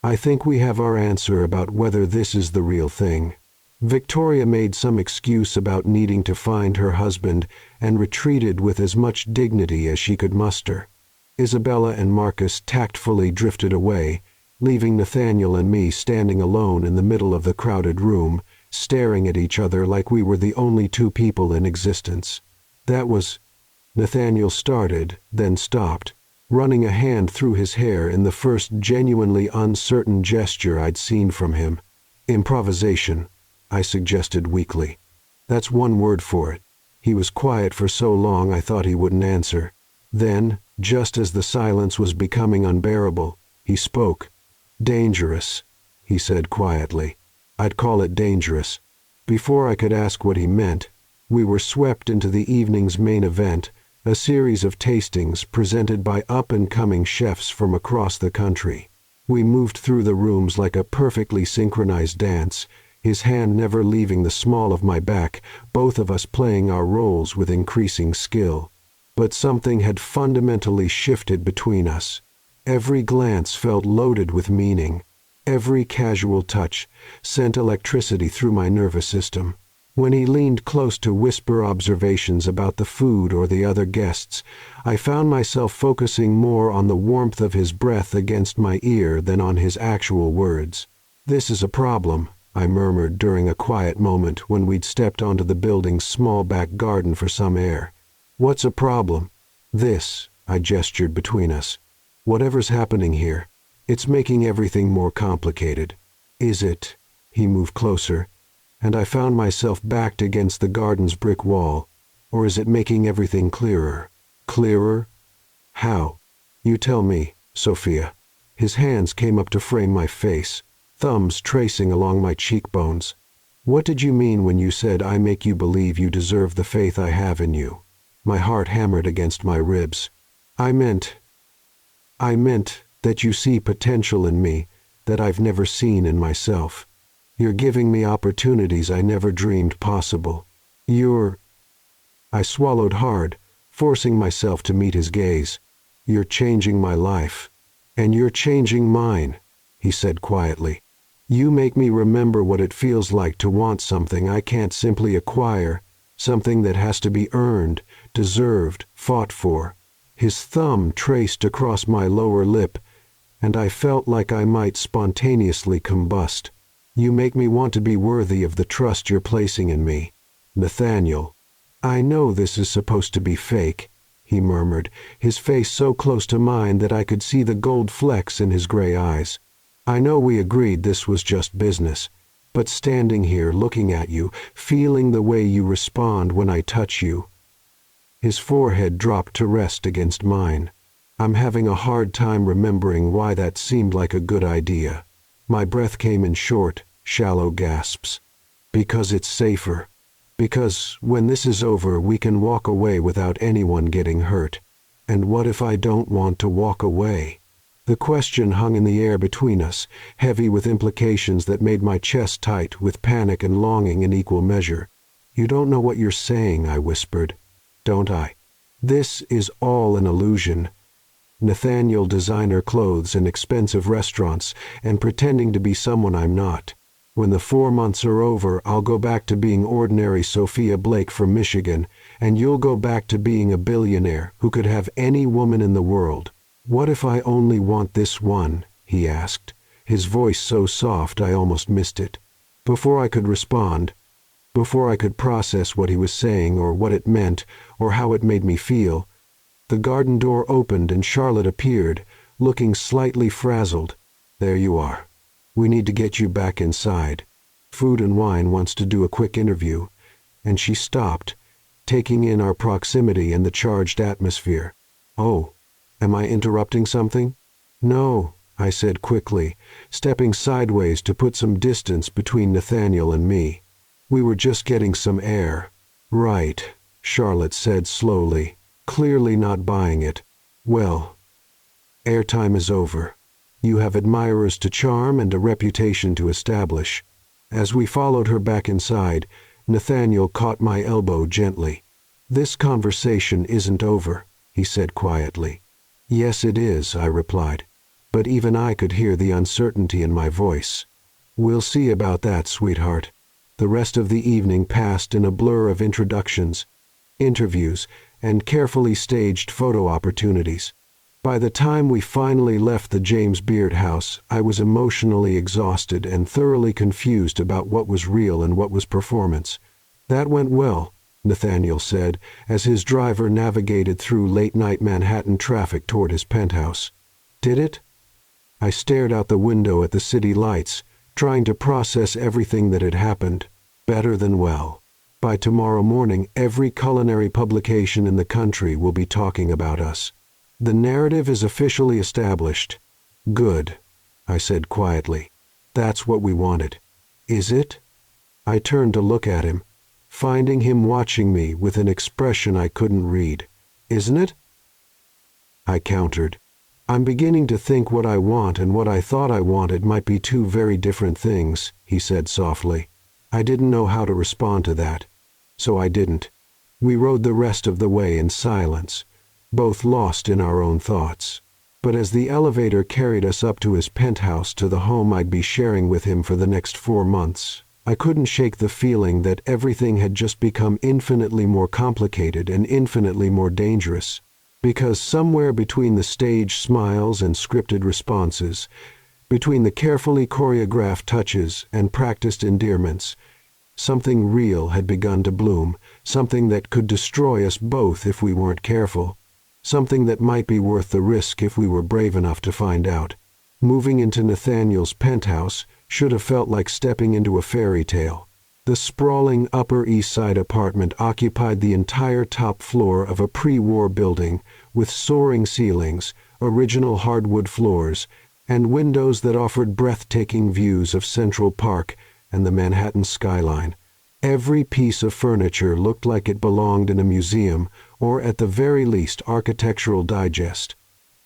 I think we have our answer about whether this is the real thing. Victoria made some excuse about needing to find her husband and retreated with as much dignity as she could muster. Isabella and Marcus tactfully drifted away, leaving Nathaniel and me standing alone in the middle of the crowded room, staring at each other like we were the only two people in existence. That was... Nathaniel started, then stopped, running a hand through his hair in the first genuinely uncertain gesture I'd seen from him. Improvisation, I suggested weakly. That's one word for it. He was quiet for so long I thought he wouldn't answer. Then, just as the silence was becoming unbearable, he spoke. "Dangerous," he said quietly. "I'd call it dangerous." Before I could ask what he meant, we were swept into the evening's main event, a series of tastings presented by up-and-coming chefs from across the country. We moved through the rooms like a perfectly synchronized dance, his hand never leaving the small of my back, both of us playing our roles with increasing skill. But something had fundamentally shifted between us. Every glance felt loaded with meaning. Every casual touch sent electricity through my nervous system. When he leaned close to whisper observations about the food or the other guests, I found myself focusing more on the warmth of his breath against my ear than on his actual words. "This is a problem," I murmured during a quiet moment when we'd stepped onto the building's small back garden for some air. "What's a problem?" "This," I gestured between us. "Whatever's happening here, it's making everything more complicated." "Is it?" He moved closer, and I found myself backed against the garden's brick wall. "Or is it making everything clearer?" "Clearer? How?" "You tell me, Sophia." His hands came up to frame my face, thumbs tracing along my cheekbones. "What did you mean when you said I make you believe you deserve the faith I have in you?" My heart hammered against my ribs. I meant that you see potential in me that I've never seen in myself. You're giving me opportunities I never dreamed possible. I swallowed hard, forcing myself to meet his gaze. "You're changing my life. And you're changing mine," he said quietly. "You make me remember what it feels like to want something I can't simply acquire, something that has to be earned, deserved, fought for." His thumb traced across my lower lip, and I felt like I might spontaneously combust. "You make me want to be worthy of the trust you're placing in me, Nathaniel." "I know this is supposed to be fake," he murmured, his face so close to mine that I could see the gold flecks in his gray eyes. "I know we agreed this was just business, but standing here looking at you, feeling the way you respond when I touch you..." His forehead dropped to rest against mine. "I'm having a hard time remembering why that seemed like a good idea." My breath came in short, shallow gasps. "Because it's safer. Because when this is over we can walk away without anyone getting hurt. And what if I don't want to walk away?" The question hung in the air between us, heavy with implications that made my chest tight with panic and longing in equal measure. "You don't know what you're saying," I whispered. "Don't I? This is all an illusion. Nathaniel designer clothes in expensive restaurants and pretending to be someone I'm not. When the 4 months are over, I'll go back to being ordinary Sophia Blake from Michigan, and you'll go back to being a billionaire who could have any woman in the world. What if I only want this one?" he asked, his voice so soft I almost missed it. Before I could respond, before I could process what he was saying or what it meant or how it made me feel, the garden door opened and Charlotte appeared, looking slightly frazzled. "There you are. We need to get you back inside. Food and Wine wants to do a quick interview." And she stopped, taking in our proximity and the charged atmosphere. "Oh, am I interrupting something?" "No," I said quickly, stepping sideways to put some distance between Nathaniel and me. "We were just getting some air." "Right," Charlotte said slowly, clearly not buying it. "Well, airtime is over. You have admirers to charm and a reputation to establish." As we followed her back inside, Nathaniel caught my elbow gently. "This conversation isn't over," he said quietly. "Yes, it is," I replied, but even I could hear the uncertainty in my voice. "We'll see about that, sweetheart." The rest of the evening passed in a blur of introductions, interviews, and carefully staged photo opportunities. By the time we finally left the James Beard house, I was emotionally exhausted and thoroughly confused about what was real and what was performance. "That went well," Nathaniel said, as his driver navigated through late-night Manhattan traffic toward his penthouse. "Did it?" I stared out the window at the city lights, trying to process everything that had happened. "Better than well. By tomorrow morning, every culinary publication in the country will be talking about us. The narrative is officially established." "Good," I said quietly. "That's what we wanted." "Is it?" I turned to look at him, finding him watching me with an expression I couldn't read. "Isn't it?" I countered. "I'm beginning to think what I want and what I thought I wanted might be two very different things," he said softly. I didn't know how to respond to that, so I didn't. We rode the rest of the way in silence, both lost in our own thoughts. But as the elevator carried us up to his penthouse, to the home I'd be sharing with him for the next 4 months, I couldn't shake the feeling that everything had just become infinitely more complicated and infinitely more dangerous. Because somewhere between the staged smiles and scripted responses, between the carefully choreographed touches and practiced endearments, something real had begun to bloom, something that could destroy us both if we weren't careful, something that might be worth the risk if we were brave enough to find out. Moving into Nathaniel's penthouse should have felt like stepping into a fairy tale. The sprawling Upper East Side apartment occupied the entire top floor of a pre-war building with soaring ceilings, original hardwood floors, and windows that offered breathtaking views of Central Park and the Manhattan skyline. Every piece of furniture looked like it belonged in a museum or at the very least Architectural Digest.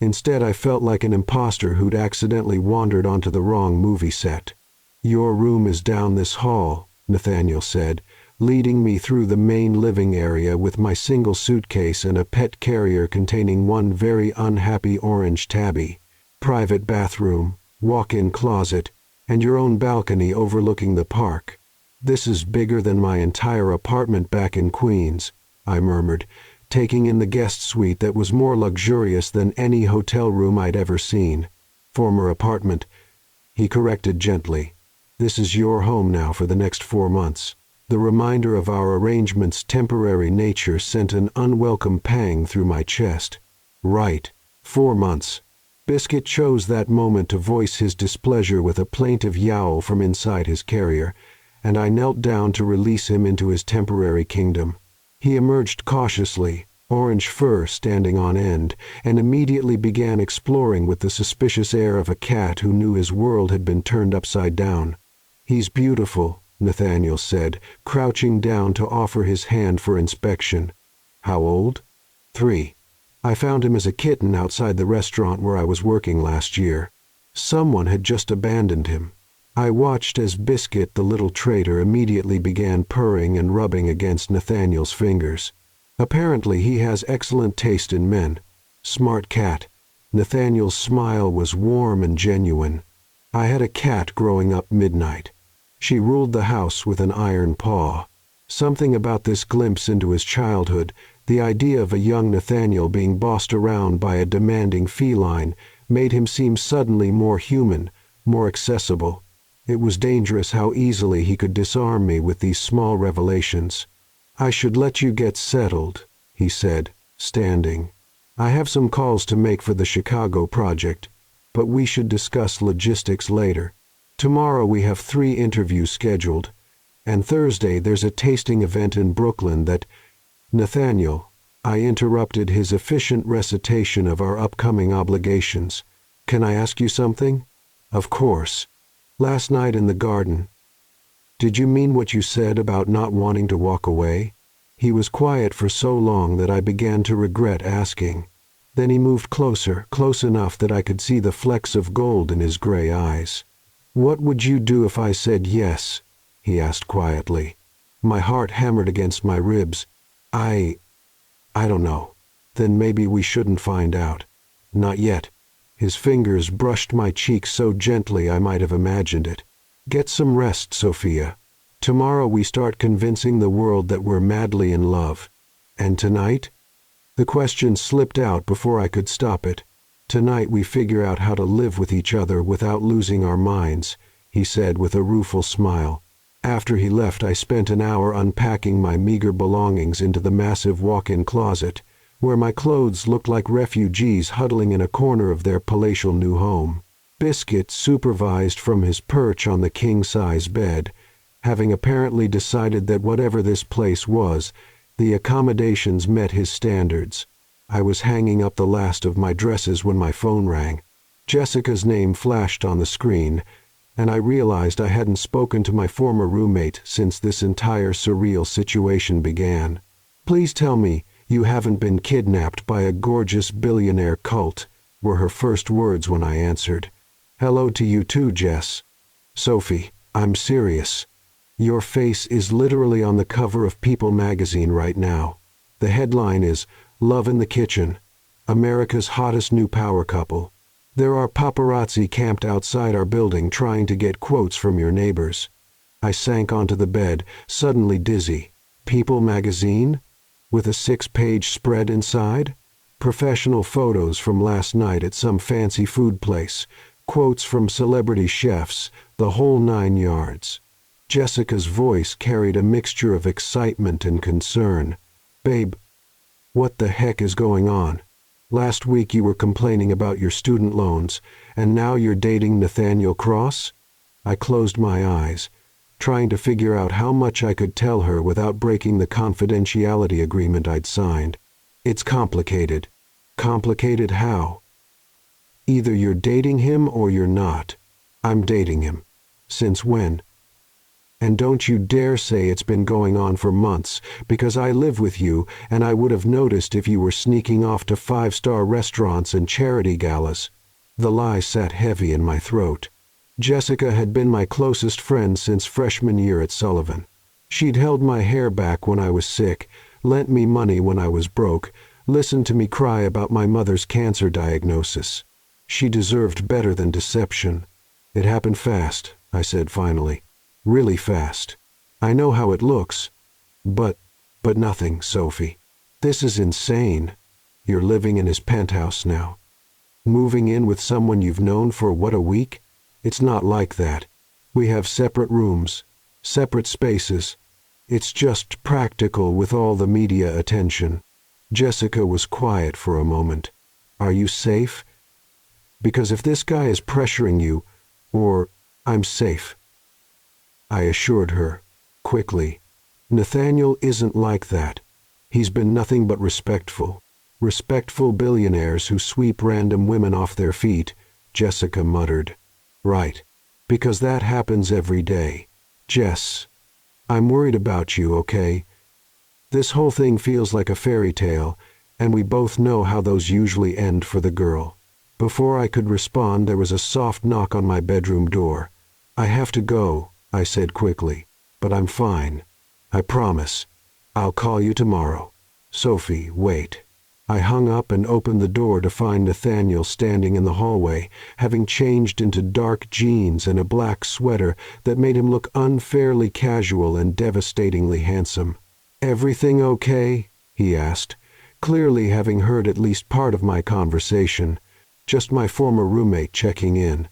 Instead, I felt like an imposter who'd accidentally wandered onto the wrong movie set. "Your room is down this hall," Nathaniel said, leading me through the main living area with my single suitcase and a pet carrier containing one very unhappy orange tabby. "Private bathroom, walk-in closet, and your own balcony overlooking the park. This is bigger than my entire apartment back in Queens," I murmured, taking in the guest suite that was more luxurious than any hotel room I'd ever seen. "Former apartment," he corrected gently. "This is your home now for the next 4 months." The reminder of our arrangement's temporary nature sent an unwelcome pang through my chest. Right, 4 months. Biscuit chose that moment to voice his displeasure with a plaintive yowl from inside his carrier, and I knelt down to release him into his temporary kingdom. He emerged cautiously, orange fur standing on end, and immediately began exploring with the suspicious air of a cat who knew his world had been turned upside down. "He's beautiful," Nathaniel said, crouching down to offer his hand for inspection. "How old?" 3. I found him as a kitten outside the restaurant where I was working last year. Someone had just abandoned him. I watched as Biscuit, the little traitor, immediately began purring and rubbing against Nathaniel's fingers. Apparently he has excellent taste in men. Smart cat. Nathaniel's smile was warm and genuine. I had a cat growing up midnight. She ruled the house with an iron paw. Something about this glimpse into his childhood, the idea of a young Nathaniel being bossed around by a demanding feline, made him seem suddenly more human, more accessible. It was dangerous how easily he could disarm me with these small revelations. "I should let you get settled," he said, standing. "I have some calls to make for the Chicago project, but we should discuss logistics later. Tomorrow we have 3 interviews scheduled, and Thursday there's a tasting event in Brooklyn that—" "Nathaniel," I interrupted his efficient recitation of our upcoming obligations. "Can I ask you something?" "Of course." "Last night in the garden, did you mean what you said about not wanting to walk away?" He was quiet for so long that I began to regret asking. Then he moved closer, close enough that I could see the flecks of gold in his gray eyes. "What would you do if I said yes?" he asked quietly. My heart hammered against my ribs. I don't know." "Then maybe we shouldn't find out." "Not yet." His fingers brushed my cheek so gently I might have imagined it. "Get some rest, Sophia." Tomorrow we start convincing the world that we're madly in love. And tonight? The question slipped out before I could stop it. Tonight we figure out how to live with each other without losing our minds, he said with a rueful smile. After he left, I spent an hour unpacking my meager belongings into the massive walk-in closet, where my clothes looked like refugees huddling in a corner of their palatial new home. Biscuit supervised from his perch on the king-size bed, having apparently decided that whatever this place was, the accommodations met his standards. I was hanging up the last of my dresses when my phone rang. Jessica's name flashed on the screen, and I realized I hadn't spoken to my former roommate since this entire surreal situation began. "Please tell me you haven't been kidnapped by a gorgeous billionaire cult," were her first words when I answered. "Hello to you too, Jess." "Sophie, I'm serious. Your face is literally on the cover of People magazine right now. The headline is, 'Love in the Kitchen, America's Hottest New Power Couple.' There are paparazzi camped outside our building trying to get quotes from your neighbors." I sank onto the bed, suddenly dizzy. People magazine? With a 6-page spread inside? Professional photos from last night at some fancy food place, quotes from celebrity chefs, the whole 9 yards. Jessica's voice carried a mixture of excitement and concern. "Babe, what the heck is going on? Last week you were complaining about your student loans, and now you're dating Nathaniel Cross?" I closed my eyes, trying to figure out how much I could tell her without breaking the confidentiality agreement I'd signed. "It's complicated." "Complicated how?" "Either you're dating him or you're not." "I'm dating him." "Since when?" "And don't you dare say it's been going on for months, because I live with you and I would have noticed if you were sneaking off to 5-star restaurants and charity galas." The lie sat heavy in my throat. Jessica had been my closest friend since freshman year at Sullivan. She'd held my hair back when I was sick, lent me money when I was broke, listened to me cry about my mother's cancer diagnosis. She deserved better than deception. "It happened fast," I said finally. "Really fast. I know how it looks. But nothing, Sophie. This is insane. You're living in his penthouse now. Moving in with someone you've known for what, a week? It's not like that. We have separate rooms, separate spaces. It's just practical with all the media attention." Jessica was quiet for a moment. "Are you safe? Because if this guy is pressuring you, I'm safe." I assured her, quickly. "Nathaniel isn't like that. He's been nothing but respectful. Respectful billionaires who sweep random women off their feet," Jessica muttered. "Right. Because that happens every day. Jess, I'm worried about you, okay? This whole thing feels like a fairy tale, and we both know how those usually end for the girl." Before I could respond, there was a soft knock on my bedroom door. "I have to go," I said quickly, "but I'm fine. I promise. I'll call you tomorrow." "Sophie, wait." I hung up and opened the door to find Nathaniel standing in the hallway, having changed into dark jeans and a black sweater that made him look unfairly casual and devastatingly handsome. "Everything okay?" he asked, clearly having heard at least part of my conversation. Just my former roommate checking in.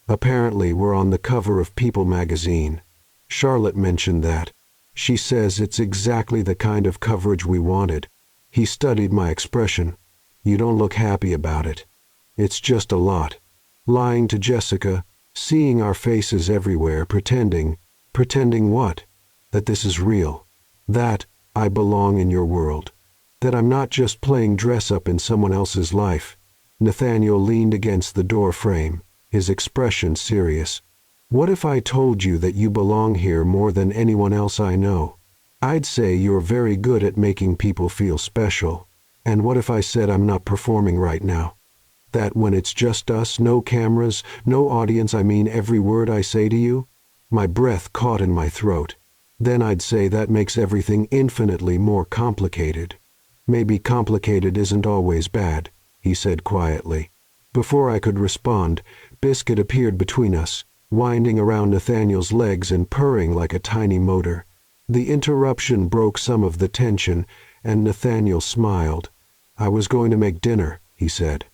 Apparently we're on the cover of People magazine. Charlotte mentioned that. She says it's exactly the kind of coverage we wanted. He studied my expression. "You don't look happy about it." "It's just a lot. Lying to Jessica, seeing our faces everywhere, pretending what? That this is real. That I belong in your world. That I'm not just playing dress-up in someone else's life." Nathaniel leaned against the door frame, his expression serious. "What if I told you that you belong here more than anyone else I know? I'd say you're very good at making people feel special. And what if I said I'm not performing right now? That when it's just us, no cameras, no audience, I mean every word I say to you?" My breath caught in my throat. "Then I'd say that makes everything infinitely more complicated." "Maybe complicated isn't always bad," he said quietly. Before I could respond, Biscuit appeared between us. winding around Nathaniel's legs and purring like a tiny motor. The interruption broke some of the tension, and Nathaniel smiled. "I was going to make dinner," he said.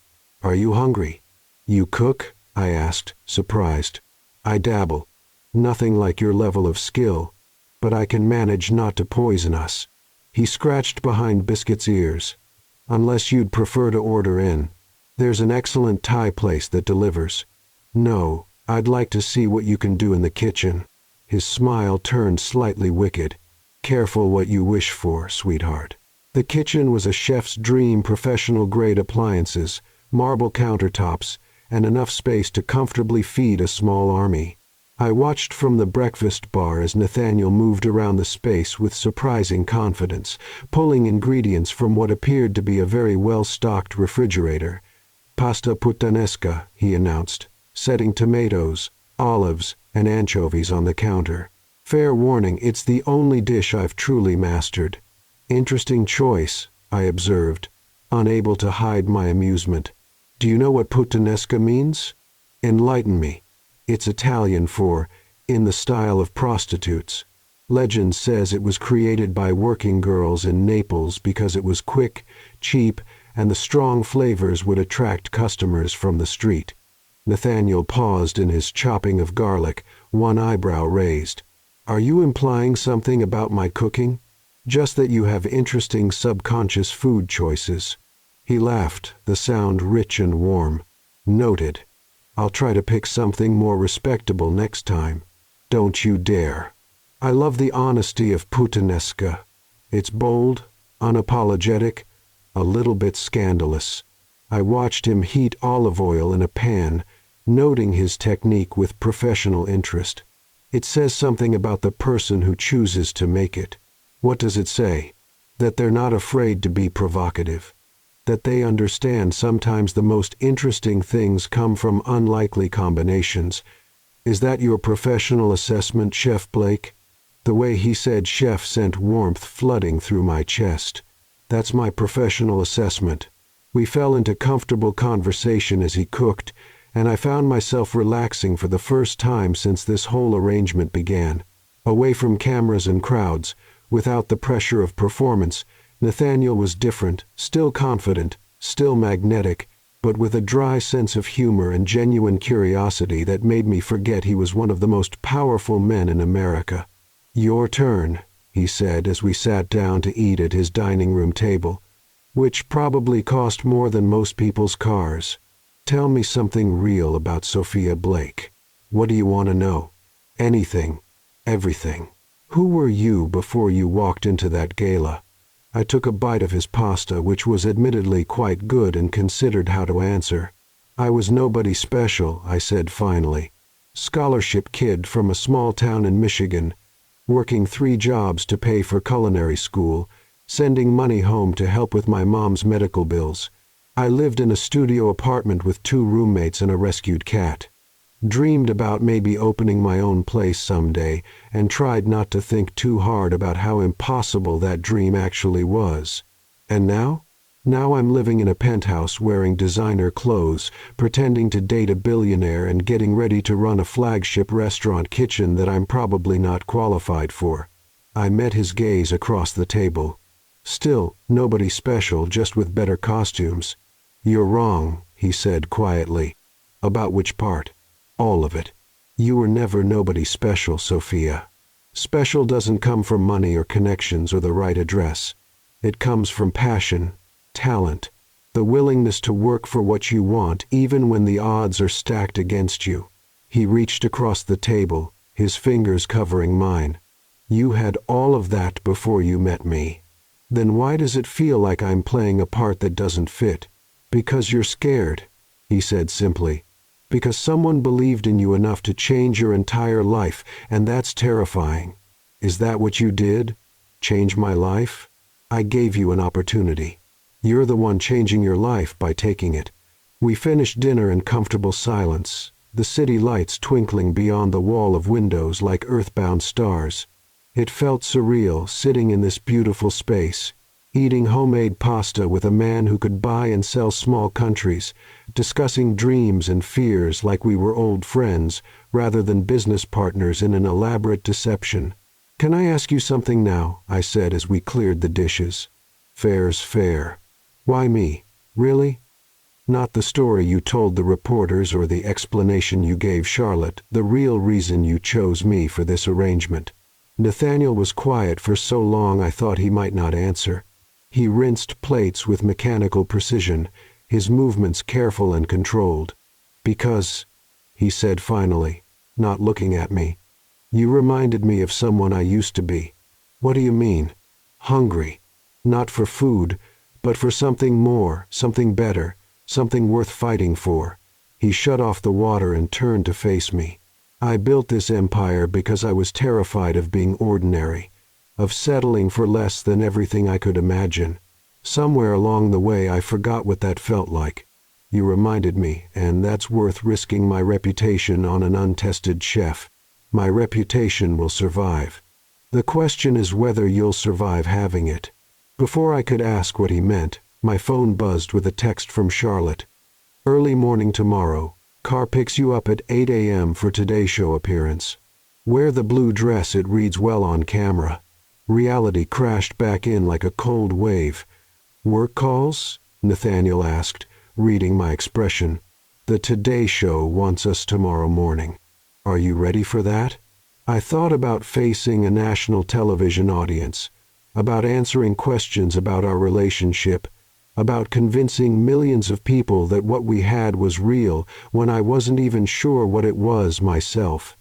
"Are you hungry?" "You cook?" I asked, surprised. "I dabble. Nothing like your level of skill, but I can manage not to poison us." He scratched behind Biscuit's ears. "Unless you'd prefer to order in. There's an excellent Thai place that delivers." "No, I'd like to see what you can do in the kitchen." His smile turned slightly wicked. "Careful what you wish for, sweetheart." The kitchen was a chef's dream, professional-grade appliances, marble countertops, and enough space to comfortably feed a small army. I watched from the breakfast bar as Nathaniel moved around the space with surprising confidence, pulling ingredients from what appeared to be a very well-stocked refrigerator. "Pasta puttanesca," he announced, setting tomatoes, olives, and anchovies on the counter. "Fair warning, it's the only dish I've truly mastered." "Interesting choice," I observed, unable to hide my amusement. "Do you know what puttanesca means?" "Enlighten me." "It's Italian for, in the style of prostitutes. Legend says it was created by working girls in Naples because it was quick, cheap, and the strong flavors would attract customers from the street." Nathaniel paused in his chopping of garlic, one eyebrow raised. "Are you implying something about my cooking? Just that you have interesting subconscious food choices?" He laughed, the sound rich and warm. "Noted. I'll try to pick something more respectable next time." "Don't you dare." I love the honesty of puttanesca. It's bold, unapologetic, a little bit scandalous. I watched him heat olive oil in a pan, noting his technique with professional interest. It says something about the person who chooses to make it. What does it say? That they're not afraid to be provocative. That they understand sometimes the most interesting things come from unlikely combinations. Is that your professional assessment, Chef Blake? The way he said chef sent warmth flooding through my chest. That's my professional assessment. We fell into comfortable conversation as he cooked, and I found myself relaxing for the first time since this whole arrangement began. Away from cameras and crowds, without the pressure of performance, Nathaniel was different, still confident, still magnetic, but with a dry sense of humor and genuine curiosity that made me forget he was one of the most powerful men in America. "Your turn," he said as we sat down to eat at his dining room table, which probably cost more than most people's cars. "Tell me something real about Sophia Blake. What do you want to know?" "Anything. Everything. Who were you before you walked into that gala?" I took a bite of his pasta, which was admittedly quite good, and considered how to answer. "I was nobody special," I said finally. "Scholarship kid from a small town in Michigan, working 3 jobs to pay for culinary school, sending money home to help with my mom's medical bills. I lived in a studio apartment with 2 roommates and a rescued cat. Dreamed about maybe opening my own place someday, and tried not to think too hard about how impossible that dream actually was. And now? Now I'm living in a penthouse wearing designer clothes, pretending to date a billionaire and getting ready to run a flagship restaurant kitchen that I'm probably not qualified for." I met his gaze across the table. "Still, nobody special, just with better costumes." "You're wrong," he said quietly. "About which part?" "All of it. You were never nobody special, Sophia. Special doesn't come from money or connections or the right address. It comes from passion, talent, the willingness to work for what you want even when the odds are stacked against you." He reached across the table, his fingers covering mine. "You had all of that before you met me. Then why does it feel like I'm playing a part that doesn't fit?" "Because you're scared," he said simply. "Because someone believed in you enough to change your entire life, and that's terrifying." "Is that what you did? Change my life?" "I gave you an opportunity. You're the one changing your life by taking it." We finished dinner in comfortable silence, the city lights twinkling beyond the wall of windows like earthbound stars. It felt surreal, sitting in this beautiful space, eating homemade pasta with a man who could buy and sell small countries, discussing dreams and fears like we were old friends rather than business partners in an elaborate deception. "Can I ask you something now?" I said as we cleared the dishes. "Fair's fair." "Why me? Really?" "Not the story you told the reporters or the explanation you gave Charlotte, the real reason you chose me for this arrangement." Nathaniel was quiet for so long I thought he might not answer. He rinsed plates with mechanical precision, his movements careful and controlled. "Because," he said finally, not looking at me, "you reminded me of someone I used to be." "What do you mean?" "Hungry. Not for food, but for something more, something better, something worth fighting for." He shut off the water and turned to face me. "I built this empire because I was terrified of being ordinary, of settling for less than everything I could imagine. Somewhere along the way I forgot what that felt like. You reminded me, and that's worth risking my reputation on an untested chef. My reputation will survive. The question is whether you'll survive having it." Before I could ask what he meant, my phone buzzed with a text from Charlotte. "Early morning tomorrow. Car picks you up at 8 a.m. for Today Show appearance. Wear the blue dress, it reads well on camera." Reality crashed back in like a cold wave. "Work calls?" Nathaniel asked, reading my expression. "The Today Show wants us tomorrow morning. Are you ready for that?" I thought about facing a national television audience, about answering questions about our relationship, about convincing millions of people that what we had was real when I wasn't even sure what it was myself.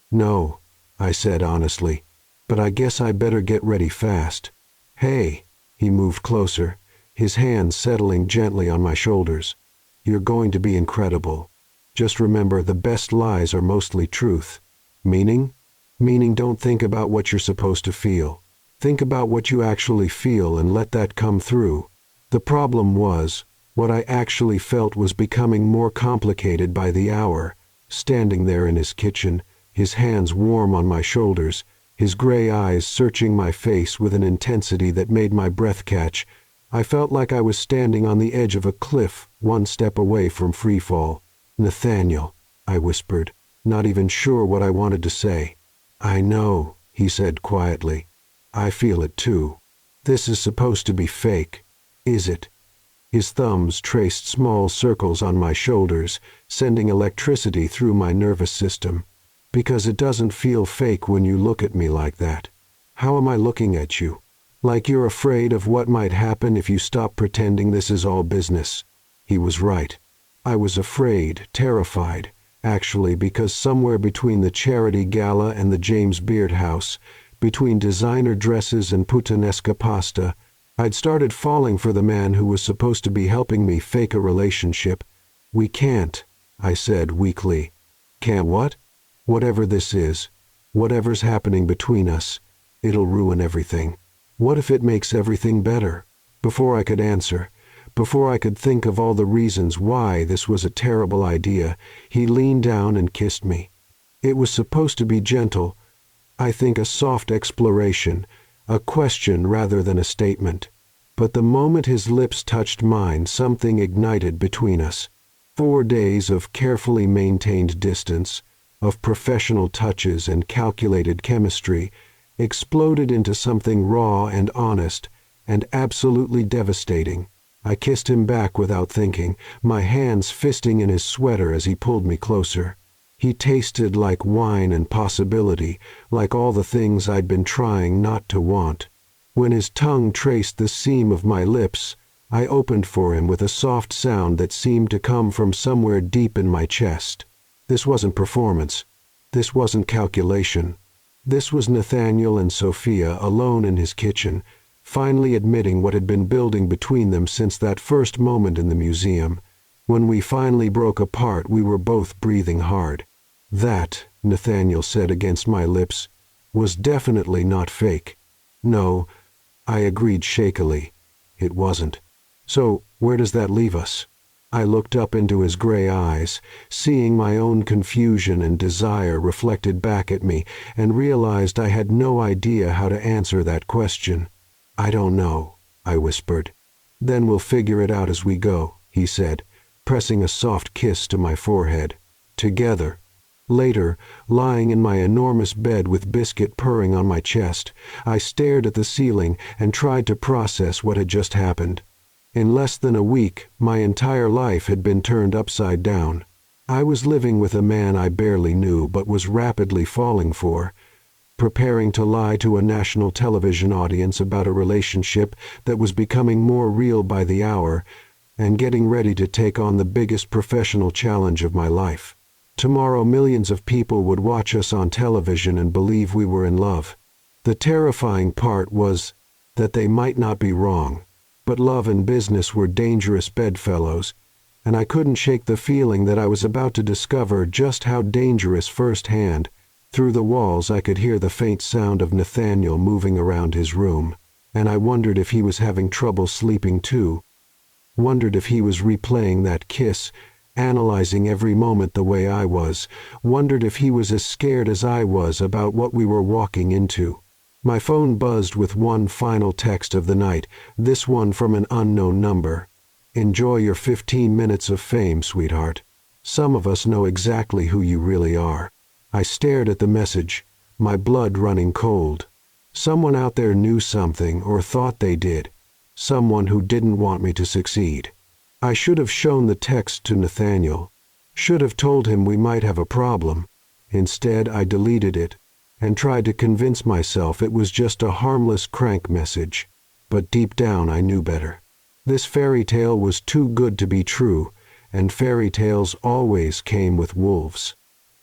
"No," I said honestly, "but I guess I better get ready fast." "Hey," he moved closer, his hands settling gently on my shoulders. "You're going to be incredible. Just remember, the best lies are mostly truth." "Meaning?" "Meaning don't think about what you're supposed to feel. Think about what you actually feel and let that come through." The problem was, what I actually felt was becoming more complicated by the hour. Standing there in his kitchen, his hands warm on my shoulders, his gray eyes searching my face with an intensity that made my breath catch, I felt like I was standing on the edge of a cliff, one step away from freefall. "Nathaniel," I whispered, not even sure what I wanted to say. "I know," he said quietly. "I feel it too. This is supposed to be fake. Is it?" His thumbs traced small circles on my shoulders, sending electricity through my nervous system. "Because it doesn't feel fake when you look at me like that." "How am I looking at you?" "Like you're afraid of what might happen if you stop pretending this is all business." He was right. I was afraid, terrified, actually, because somewhere between the charity gala and the James Beard house, between designer dresses and puttanesca pasta, I'd started falling for the man who was supposed to be helping me fake a relationship. "We can't," I said weakly. "Can't what?" "Whatever this is, whatever's happening between us, it'll ruin everything. What if it makes everything better?" Before I could answer, before I could think of all the reasons why this was a terrible idea, he leaned down and kissed me. It was supposed to be gentle, I think a soft exploration, a question rather than a statement. But the moment his lips touched mine, something ignited between us. 4 days of carefully maintained distance, of professional touches and calculated chemistry, exploded into something raw and honest, and absolutely devastating. I kissed him back without thinking, my hands fisting in his sweater as he pulled me closer. He tasted like wine and possibility, like all the things I'd been trying not to want. When his tongue traced the seam of my lips, I opened for him with a soft sound that seemed to come from somewhere deep in my chest. This wasn't performance. This wasn't calculation. This was Nathaniel and Sophia alone in his kitchen, finally admitting what had been building between them since that first moment in the museum. When we finally broke apart, we were both breathing hard. That, Nathaniel said against my lips, was definitely not fake. No, I agreed shakily. It wasn't. So, where does that leave us? I looked up into his gray eyes, seeing my own confusion and desire reflected back at me, and realized I had no idea how to answer that question. "I don't know," I whispered. "Then we'll figure it out as we go," he said, pressing a soft kiss to my forehead. "Together." Later, lying in my enormous bed with Biscuit purring on my chest, I stared at the ceiling and tried to process what had just happened. In less than a week, my entire life had been turned upside down. I was living with a man I barely knew but was rapidly falling for, preparing to lie to a national television audience about a relationship that was becoming more real by the hour, and getting ready to take on the biggest professional challenge of my life. Tomorrow millions of people would watch us on television and believe we were in love. The terrifying part was that they might not be wrong, but love and business were dangerous bedfellows, and I couldn't shake the feeling that I was about to discover just how dangerous firsthand. Through the walls I could hear the faint sound of Nathaniel moving around his room, and I wondered if he was having trouble sleeping too. Wondered if he was replaying that kiss, analyzing every moment the way I was. Wondered if he was as scared as I was about what we were walking into. My phone buzzed with one final text of the night, this one from an unknown number. "Enjoy your 15 minutes of fame, sweetheart. Some of us know exactly who you really are." I stared at the message, my blood running cold. Someone out there knew something, or thought they did. Someone who didn't want me to succeed. I should have shown the text to Nathaniel. Should have told him we might have a problem. Instead, I deleted it and tried to convince myself it was just a harmless crank message. But deep down I knew better. This fairy tale was too good to be true, and fairy tales always came with wolves.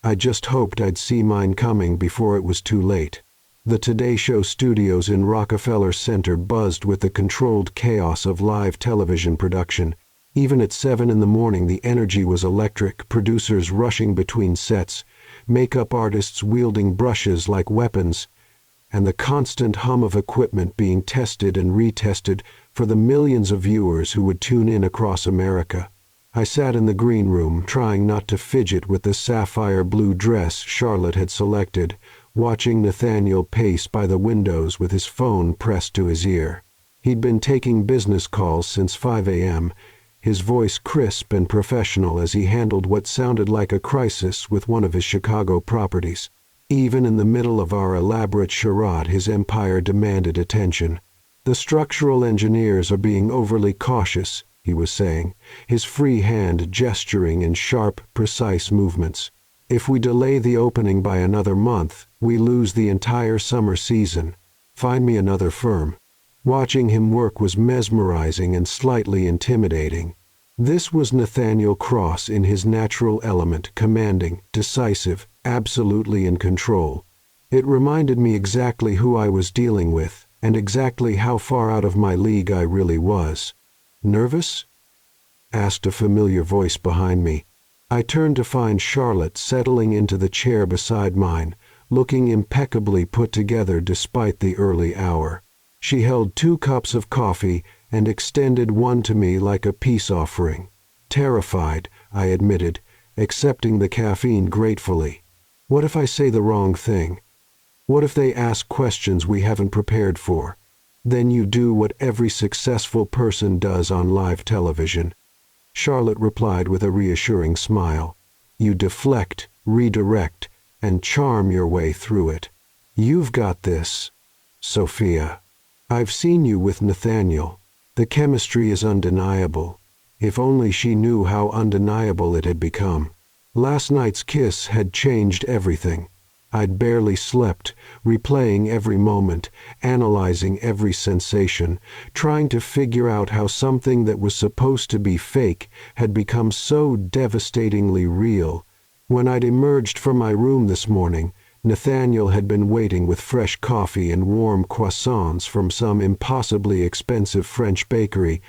I just hoped I'd see mine coming before it was too late. The Today Show studios in Rockefeller Center buzzed with the controlled chaos of live television production. Even at 7 in the morning the energy was electric, producers rushing between sets, makeup artists wielding brushes like weapons, and the constant hum of equipment being tested and retested for the millions of viewers who would tune in across America. I sat in the green room, trying not to fidget with the sapphire blue dress Charlotte had selected, watching Nathaniel pace by the windows with his phone pressed to his ear. He'd been taking business calls since 5 a.m., his voice crisp and professional as he handled what sounded like a crisis with one of his Chicago properties. Even in the middle of our elaborate charade, his empire demanded attention. "The structural engineers are being overly cautious," he was saying, his free hand gesturing in sharp, precise movements. "If we delay the opening by another month, we lose the entire summer season. Find me another firm." Watching him work was mesmerizing and slightly intimidating. This was Nathaniel Cross in his natural element, commanding, decisive, absolutely in control. It reminded me exactly who I was dealing with, and exactly how far out of my league I really was. "Nervous?" asked a familiar voice behind me. I turned to find Charlotte settling into the chair beside mine, looking impeccably put together despite the early hour. She held 2 cups of coffee and extended one to me like a peace offering. Terrified, I admitted, accepting the caffeine gratefully. What if I say the wrong thing? What if they ask questions we haven't prepared for? Then you do what every successful person does on live television. Charlotte replied with a reassuring smile. You deflect, redirect, and charm your way through it. You've got this, Sophia. I've seen you with Nathaniel. The chemistry is undeniable. If only she knew how undeniable it had become. Last night's kiss had changed everything. I'd barely slept, replaying every moment, analyzing every sensation, trying to figure out how something that was supposed to be fake had become so devastatingly real. When I'd emerged from my room this morning, Nathaniel had been waiting with fresh coffee and warm croissants from some impossibly expensive French bakery,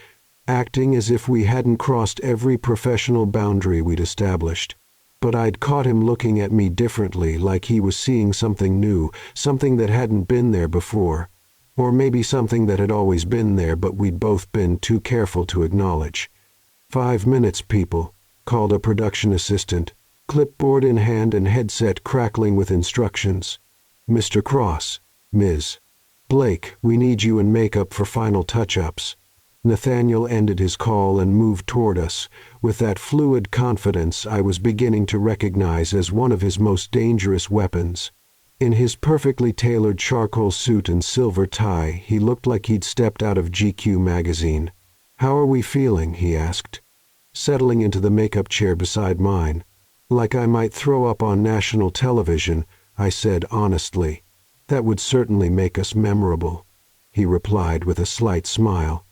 acting as if we hadn't crossed every professional boundary we'd established. But I'd caught him looking at me differently, like he was seeing something new, something that hadn't been there before. Or maybe something that had always been there, but we'd both been too careful to acknowledge. 5 minutes, people, called a production assistant, clipboard in hand and headset crackling with instructions. Mr. Cross, Ms. "Blake, we need you in makeup for final touch-ups." Nathaniel ended his call and moved toward us, with that fluid confidence I was beginning to recognize as one of his most dangerous weapons. In his perfectly tailored charcoal suit and silver tie, he looked like he'd stepped out of GQ magazine. "How are we feeling?" he asked, settling into the makeup chair beside mine. "Like I might throw up on national television," I said honestly. "That would certainly make us memorable," he replied with a slight smile,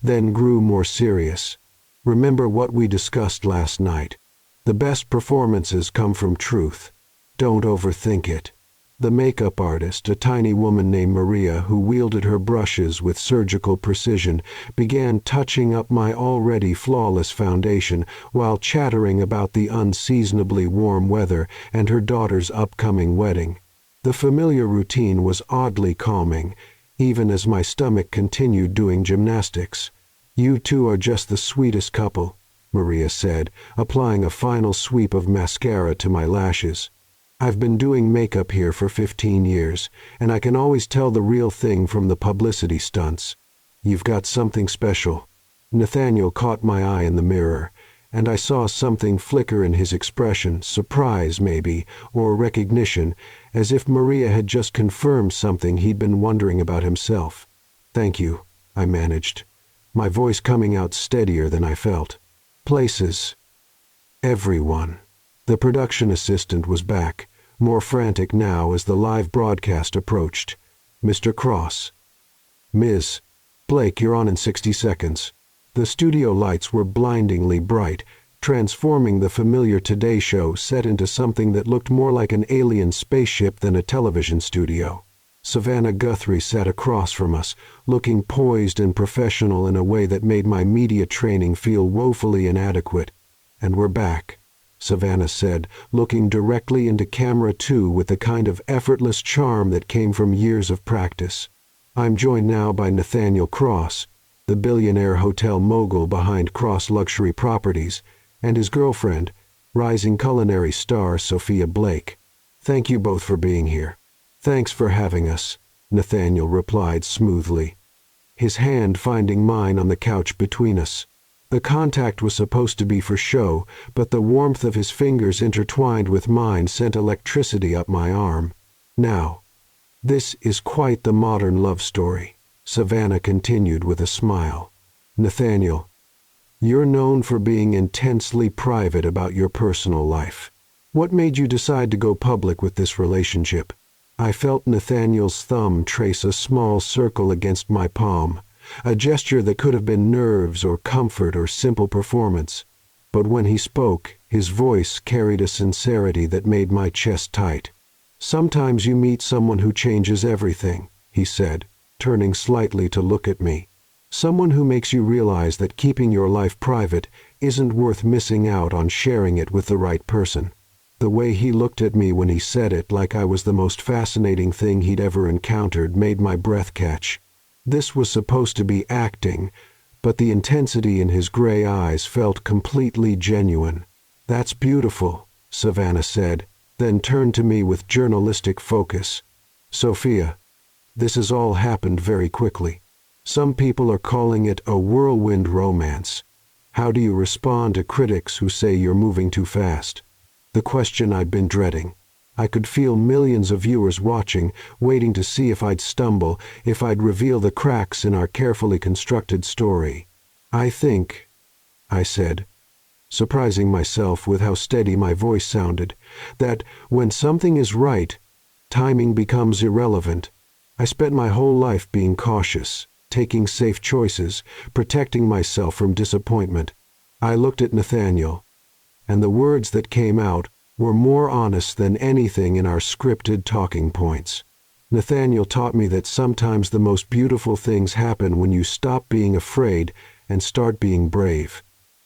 then grew more serious. "Remember what we discussed last night. The best performances come from truth. Don't overthink it." The makeup artist, a tiny woman named Maria who wielded her brushes with surgical precision, began touching up my already flawless foundation while chattering about the unseasonably warm weather and her daughter's upcoming wedding. The familiar routine was oddly calming, even as my stomach continued doing gymnastics. "You two are just the sweetest couple," Maria said, applying a final sweep of mascara to my lashes. "I've been doing makeup here for 15 years, and I can always tell the real thing from the publicity stunts. You've got something special." Nathaniel caught my eye in the mirror, and I saw something flicker in his expression, surprise maybe, or recognition, as if Maria had just confirmed something he'd been wondering about himself. "Thank you," I managed, my voice coming out steadier than I felt. "Places." "Everyone." The production assistant was back, more frantic now as the live broadcast approached. "Mr. Cross." "Ms. Blake, you're on in 60 seconds." The studio lights were blindingly bright, transforming the familiar Today Show set into something that looked more like an alien spaceship than a television studio. Savannah Guthrie sat across from us, looking poised and professional in a way that made my media training feel woefully inadequate. "And we're back," Savannah said, looking directly into camera 2 with the kind of effortless charm that came from years of practice. "I'm joined now by Nathaniel Cross, the billionaire hotel mogul behind Cross Luxury Properties, and his girlfriend, rising culinary star Sophia Blake. Thank you both for being here." "Thanks for having us," Nathaniel replied smoothly, his hand finding mine on the couch between us. The contact was supposed to be for show, but the warmth of his fingers intertwined with mine sent electricity up my arm. "Now, this is quite the modern love story," Savannah continued with a smile. "Nathaniel, you're known for being intensely private about your personal life. What made you decide to go public with this relationship?" I felt Nathaniel's thumb trace a small circle against my palm, a gesture that could have been nerves or comfort or simple performance. But when he spoke, his voice carried a sincerity that made my chest tight. "Sometimes you meet someone who changes everything," he said, turning slightly to look at me. "Someone who makes you realize that keeping your life private isn't worth missing out on sharing it with the right person." The way he looked at me when he said it, like I was the most fascinating thing he'd ever encountered, made my breath catch. This was supposed to be acting, but the intensity in his gray eyes felt completely genuine. "That's beautiful," Savannah said, then turned to me with journalistic focus. "Sophia, this has all happened very quickly. Some people are calling it a whirlwind romance. How do you respond to critics who say you're moving too fast?" The question I'd been dreading. I could feel millions of viewers watching, waiting to see if I'd stumble, if I'd reveal the cracks in our carefully constructed story. "I think," I said, surprising myself with how steady my voice sounded, "that when something is right, timing becomes irrelevant. I spent my whole life being cautious, taking safe choices, protecting myself from disappointment." I looked at Nathaniel, and the words that came out were more honest than anything in our scripted talking points. Nathaniel taught me that sometimes the most beautiful things happen when you stop being afraid and start being brave.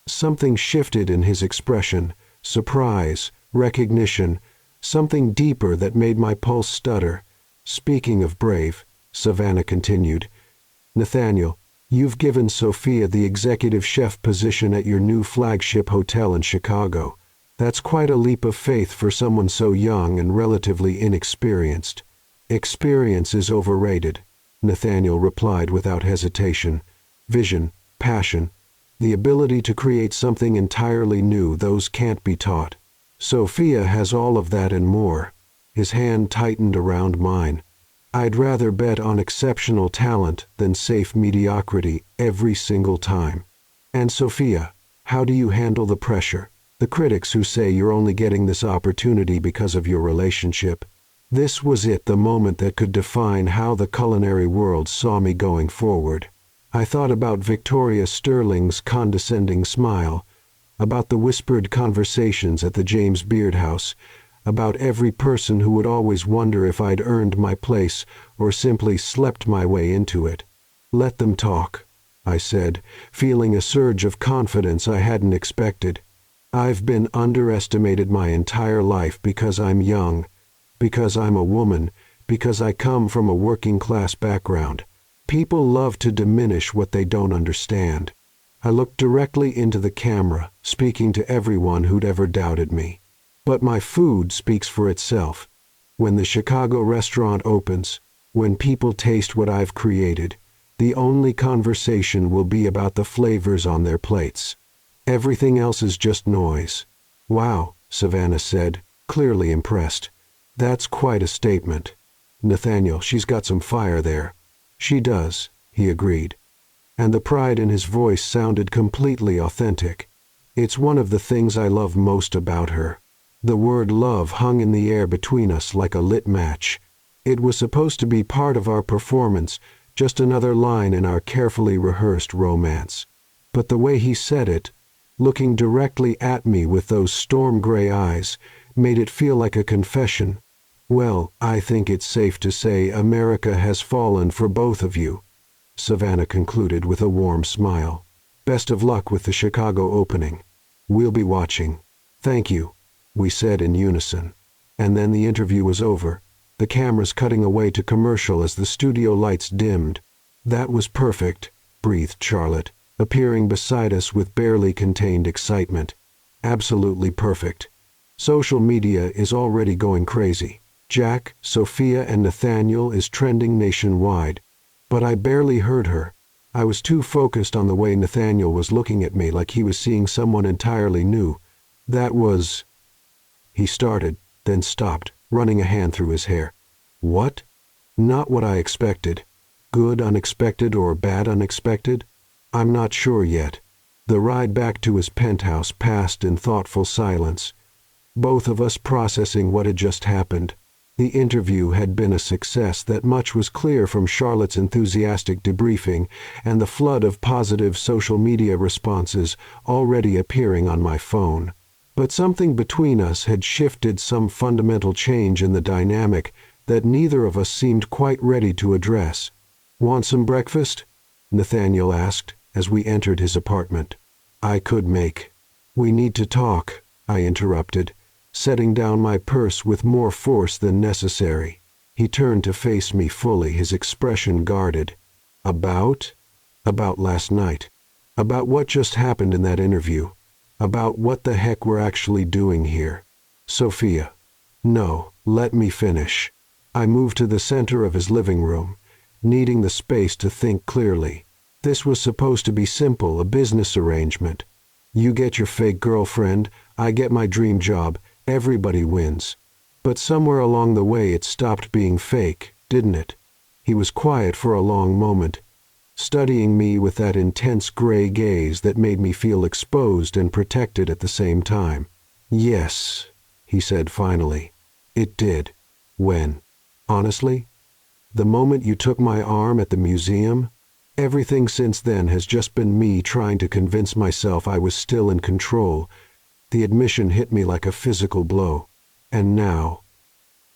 Something shifted in his expression, surprise, recognition, something deeper that made my pulse stutter. "Speaking of brave," Savannah continued, "Nathaniel, you've given Sophia the executive chef position at your new flagship hotel in Chicago. That's quite a leap of faith for someone so young and relatively inexperienced." "Experience is overrated," Nathaniel replied without hesitation. Vision, passion, the ability to create something entirely new, those can't be taught. Sophia has all of that and more. His hand tightened around mine. I'd rather bet on exceptional talent than safe mediocrity every single time. And Sophia, how do you handle the pressure? The critics who say you're only getting this opportunity because of your relationship. This was it, the moment that could define how the culinary world saw me going forward. I thought about Victoria Sterling's condescending smile, about the whispered conversations at the James Beard House, about every person who would always wonder if I'd earned my place or simply slept my way into it. Let them talk, I said, feeling a surge of confidence I hadn't expected. I've been underestimated my entire life because I'm young, because I'm a woman, because I come from a working-class background. People love to diminish what they don't understand. I looked directly into the camera, speaking to everyone who'd ever doubted me. But my food speaks for itself. When the Chicago restaurant opens, when people taste what I've created, the only conversation will be about the flavors on their plates. Everything else is just noise. Wow, Savannah said, clearly impressed. That's quite a statement. Nathaniel, she's got some fire there. She does, he agreed. And the pride in his voice sounded completely authentic. It's one of the things I love most about her. The word love hung in the air between us like a lit match. It was supposed to be part of our performance, just another line in our carefully rehearsed romance. But the way he said it, looking directly at me with those storm-gray eyes, made it feel like a confession. Well, I think it's safe to say America has fallen for both of you, Savannah concluded with a warm smile. Best of luck with the Chicago opening. We'll be watching. Thank you, we said in unison. And then the interview was over, the cameras cutting away to commercial as the studio lights dimmed. That was perfect, breathed Charlotte, appearing beside us with barely contained excitement. Absolutely perfect. Social media is already going crazy. Jack, Sophia, and Nathaniel is trending nationwide. But I barely heard her. I was too focused on the way Nathaniel was looking at me like he was seeing someone entirely new. That was... He started, then stopped, running a hand through his hair. What? Not what I expected. Good unexpected or bad unexpected? I'm not sure yet. The ride back to his penthouse passed in thoughtful silence, both of us processing what had just happened. The interview had been a success, that much was clear from Charlotte's enthusiastic debriefing and the flood of positive social media responses already appearing on my phone. But something between us had shifted, some fundamental change in the dynamic that neither of us seemed quite ready to address. Want some breakfast? Nathaniel asked as we entered his apartment. I could make. We need to talk, I interrupted, setting down my purse with more force than necessary. He turned to face me fully, his expression guarded. About last night. About what just happened in that interview. About what the heck we're actually doing here. Sophia. No, let me finish. I moved to the center of his living room, needing the space to think clearly. This was supposed to be simple, a business arrangement. You get your fake girlfriend, I get my dream job, everybody wins. But somewhere along the way it stopped being fake, didn't it? He was quiet for a long moment, studying me with that intense gray gaze that made me feel exposed and protected at the same time. Yes, he said finally. It did. When? Honestly? The moment you took my arm at the museum? Everything since then has just been me trying to convince myself I was still in control. The admission hit me like a physical blow. And now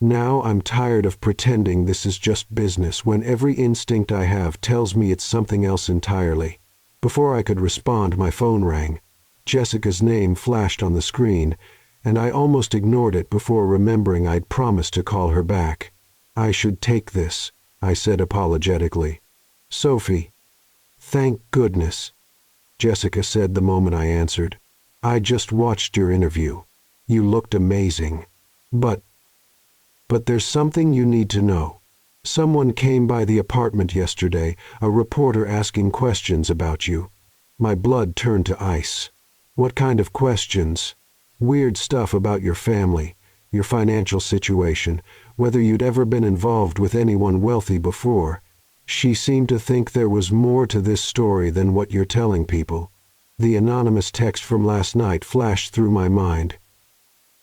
I'm tired of pretending this is just business when every instinct I have tells me it's something else entirely. Before I could respond, my phone rang. Jessica's name flashed on the screen, and I almost ignored it before remembering I'd promised to call her back. I should take this, I said apologetically. Sophie. Thank goodness, Jessica said the moment I answered. I just watched your interview. You looked amazing. But there's something you need to know. Someone came by the apartment yesterday, a reporter asking questions about you. My blood turned to ice. What kind of questions? Weird stuff about your family, your financial situation, whether you'd ever been involved with anyone wealthy before. She seemed to think there was more to this story than what you're telling people. The anonymous text from last night flashed through my mind.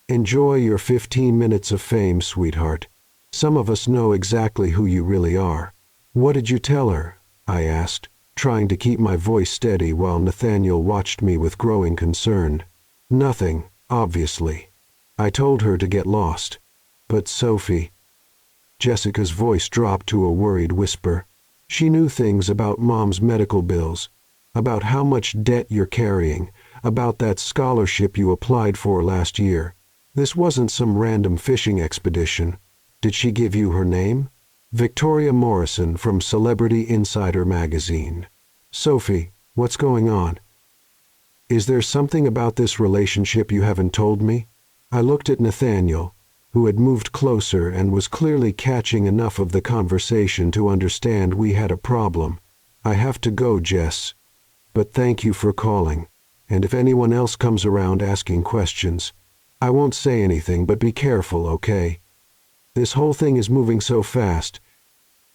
Enjoy your 15 minutes of fame, sweetheart. Some of us know exactly who you really are. What did you tell her? I asked, trying to keep my voice steady while Nathaniel watched me with growing concern. Nothing, obviously. I told her to get lost. But Sophie... Jessica's voice dropped to a worried whisper. She knew things about Mom's medical bills, about how much debt you're carrying, about that scholarship you applied for last year. This wasn't some random fishing expedition. Did she give you her name? Victoria Morrison from Celebrity Insider magazine. Sophie, what's going on? Is there something about this relationship you haven't told me? I looked at Nathaniel, who had moved closer and was clearly catching enough of the conversation to understand we had a problem. I have to go, Jess. But thank you for calling. And if anyone else comes around asking questions, I won't say anything, but be careful, okay? This whole thing is moving so fast.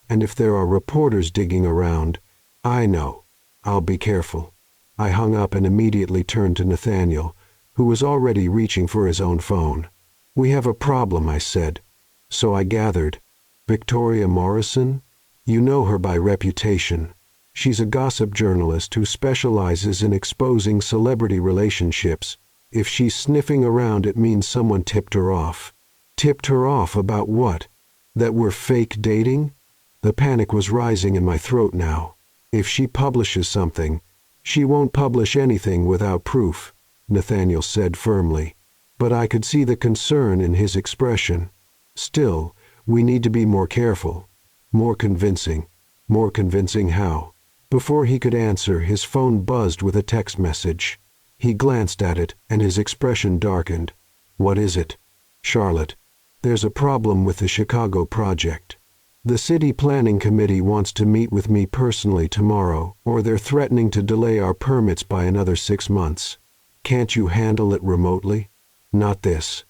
And if there are reporters digging around, I know. I'll be careful. I hung up and immediately turned to Nathaniel, who was already reaching for his own phone. We have a problem, I said. So I gathered. Victoria Morrison? You know her by reputation. She's a gossip journalist who specializes in exposing celebrity relationships. If she's sniffing around, it means someone tipped her off. Tipped her off about what? That we're fake dating? The panic was rising in my throat now. If she publishes something, she won't publish anything without proof, Nathaniel said firmly. But I could see the concern in his expression. Still, we need to be more careful. More convincing. More convincing how? Before he could answer, his phone buzzed with a text message. He glanced at it, and his expression darkened. What is it? Charlotte, there's a problem with the Chicago project. The city planning committee wants to meet with me personally tomorrow, or they're threatening to delay our permits by another 6 months. Can't you handle it remotely? Not this.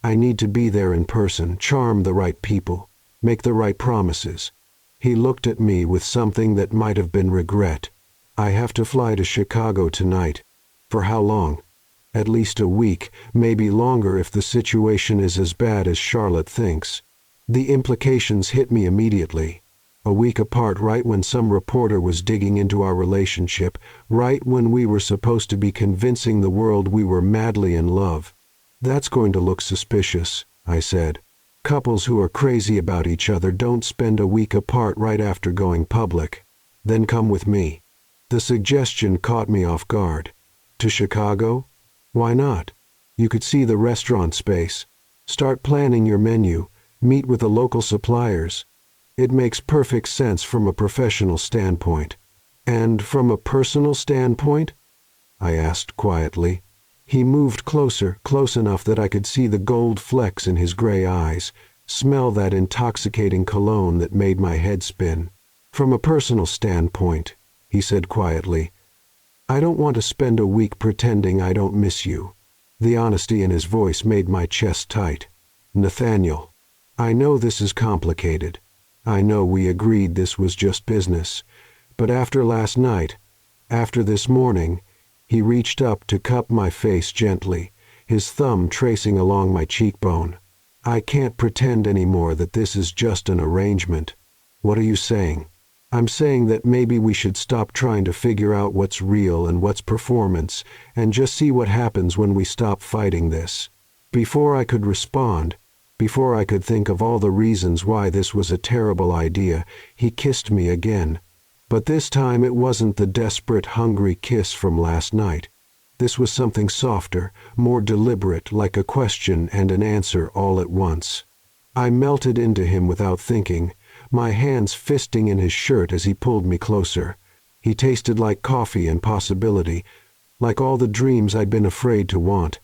I need to be there in person, charm the right people, make the right promises. He looked at me with something that might have been regret. I have to fly to Chicago tonight. For how long? At least a week, maybe longer if the situation is as bad as Charlotte thinks. The implications hit me immediately. A week apart, right when some reporter was digging into our relationship, right when we were supposed to be convincing the world we were madly in love. That's going to look suspicious, I said. Couples who are crazy about each other don't spend a week apart right after going public. Then come with me. The suggestion caught me off guard. To Chicago? Why not? You could see the restaurant space. Start planning your menu. Meet with the local suppliers. It makes perfect sense from a professional standpoint. And from a personal standpoint? I asked quietly. He moved closer, close enough that I could see the gold flecks in his gray eyes, smell that intoxicating cologne that made my head spin. From a personal standpoint, he said quietly, I don't want to spend a week pretending I don't miss you. The honesty in his voice made my chest tight. Nathaniel, I know this is complicated. I know we agreed this was just business. But after last night, after this morning, he reached up to cup my face gently, his thumb tracing along my cheekbone. I can't pretend anymore that this is just an arrangement. What are you saying? I'm saying that maybe we should stop trying to figure out what's real and what's performance, and just see what happens when we stop fighting this. Before I could respond, before I could think of all the reasons why this was a terrible idea, he kissed me again. But this time it wasn't the desperate, hungry kiss from last night. This was something softer, more deliberate, like a question and an answer all at once. I melted into him without thinking, my hands fisting in his shirt as he pulled me closer. He tasted like coffee and possibility, like all the dreams I'd been afraid to want.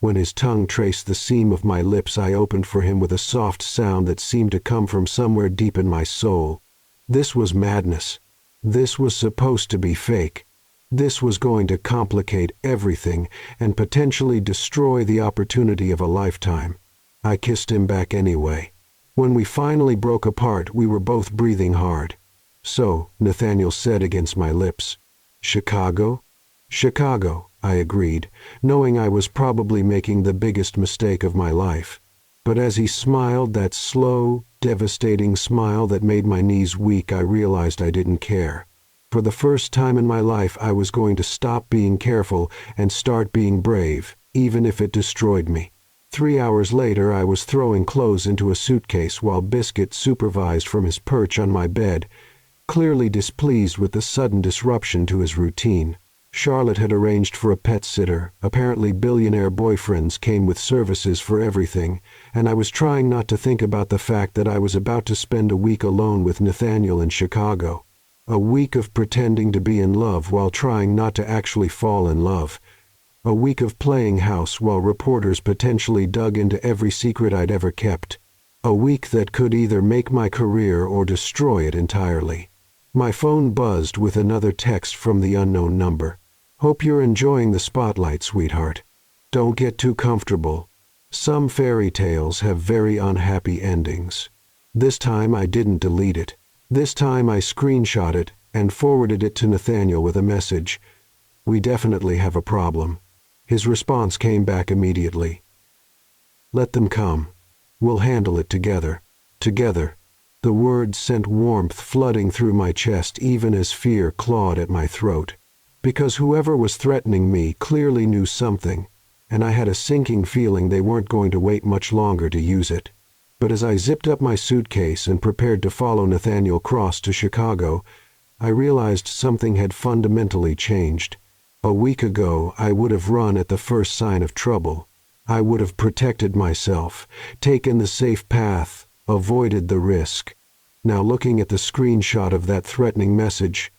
When his tongue traced the seam of my lips, I opened for him with a soft sound that seemed to come from somewhere deep in my soul. This was madness. This was supposed to be fake. This was going to complicate everything and potentially destroy the opportunity of a lifetime. I kissed him back anyway. When we finally broke apart, we were both breathing hard. "So," Nathaniel said against my lips. "Chicago?" "Chicago," I agreed, knowing I was probably making the biggest mistake of my life. But as he smiled, that slow, devastating smile that made my knees weak, I realized I didn't care. For the first time in my life, I was going to stop being careful and start being brave, even if it destroyed me. 3 hours later, I was throwing clothes into a suitcase while Biscuit supervised from his perch on my bed, clearly displeased with the sudden disruption to his routine. Charlotte had arranged for a pet sitter. Apparently billionaire boyfriends came with services for everything, and I was trying not to think about the fact that I was about to spend a week alone with Nathaniel in Chicago. A week of pretending to be in love while trying not to actually fall in love. A week of playing house while reporters potentially dug into every secret I'd ever kept. A week that could either make my career or destroy it entirely. My phone buzzed with another text from the unknown number. "Hope you're enjoying the spotlight, sweetheart. Don't get too comfortable. Some fairy tales have very unhappy endings." This time I didn't delete it. This time I screenshot it and forwarded it to Nathaniel with a message. "We definitely have a problem." His response came back immediately. "Let them come. We'll handle it together." Together. The words sent warmth flooding through my chest even as fear clawed at my throat. Because whoever was threatening me clearly knew something, and I had a sinking feeling they weren't going to wait much longer to use it. But as I zipped up my suitcase and prepared to follow Nathaniel Cross to Chicago, I realized something had fundamentally changed. A week ago, I would have run at the first sign of trouble. I would have protected myself, taken the safe path, avoided the risk. Now looking at the screenshot of that threatening message,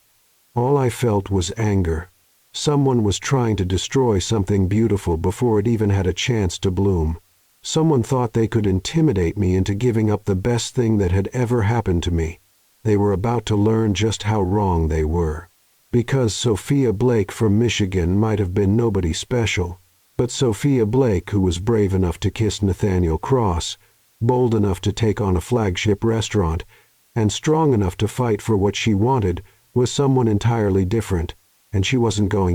all I felt was anger. Someone was trying to destroy something beautiful before it even had a chance to bloom. Someone thought they could intimidate me into giving up the best thing that had ever happened to me. They were about to learn just how wrong they were. Because Sophia Blake from Michigan might have been nobody special, but Sophia Blake, who was brave enough to kiss Nathaniel Cross, bold enough to take on a flagship restaurant, and strong enough to fight for what she wanted, was someone entirely different, and she wasn't going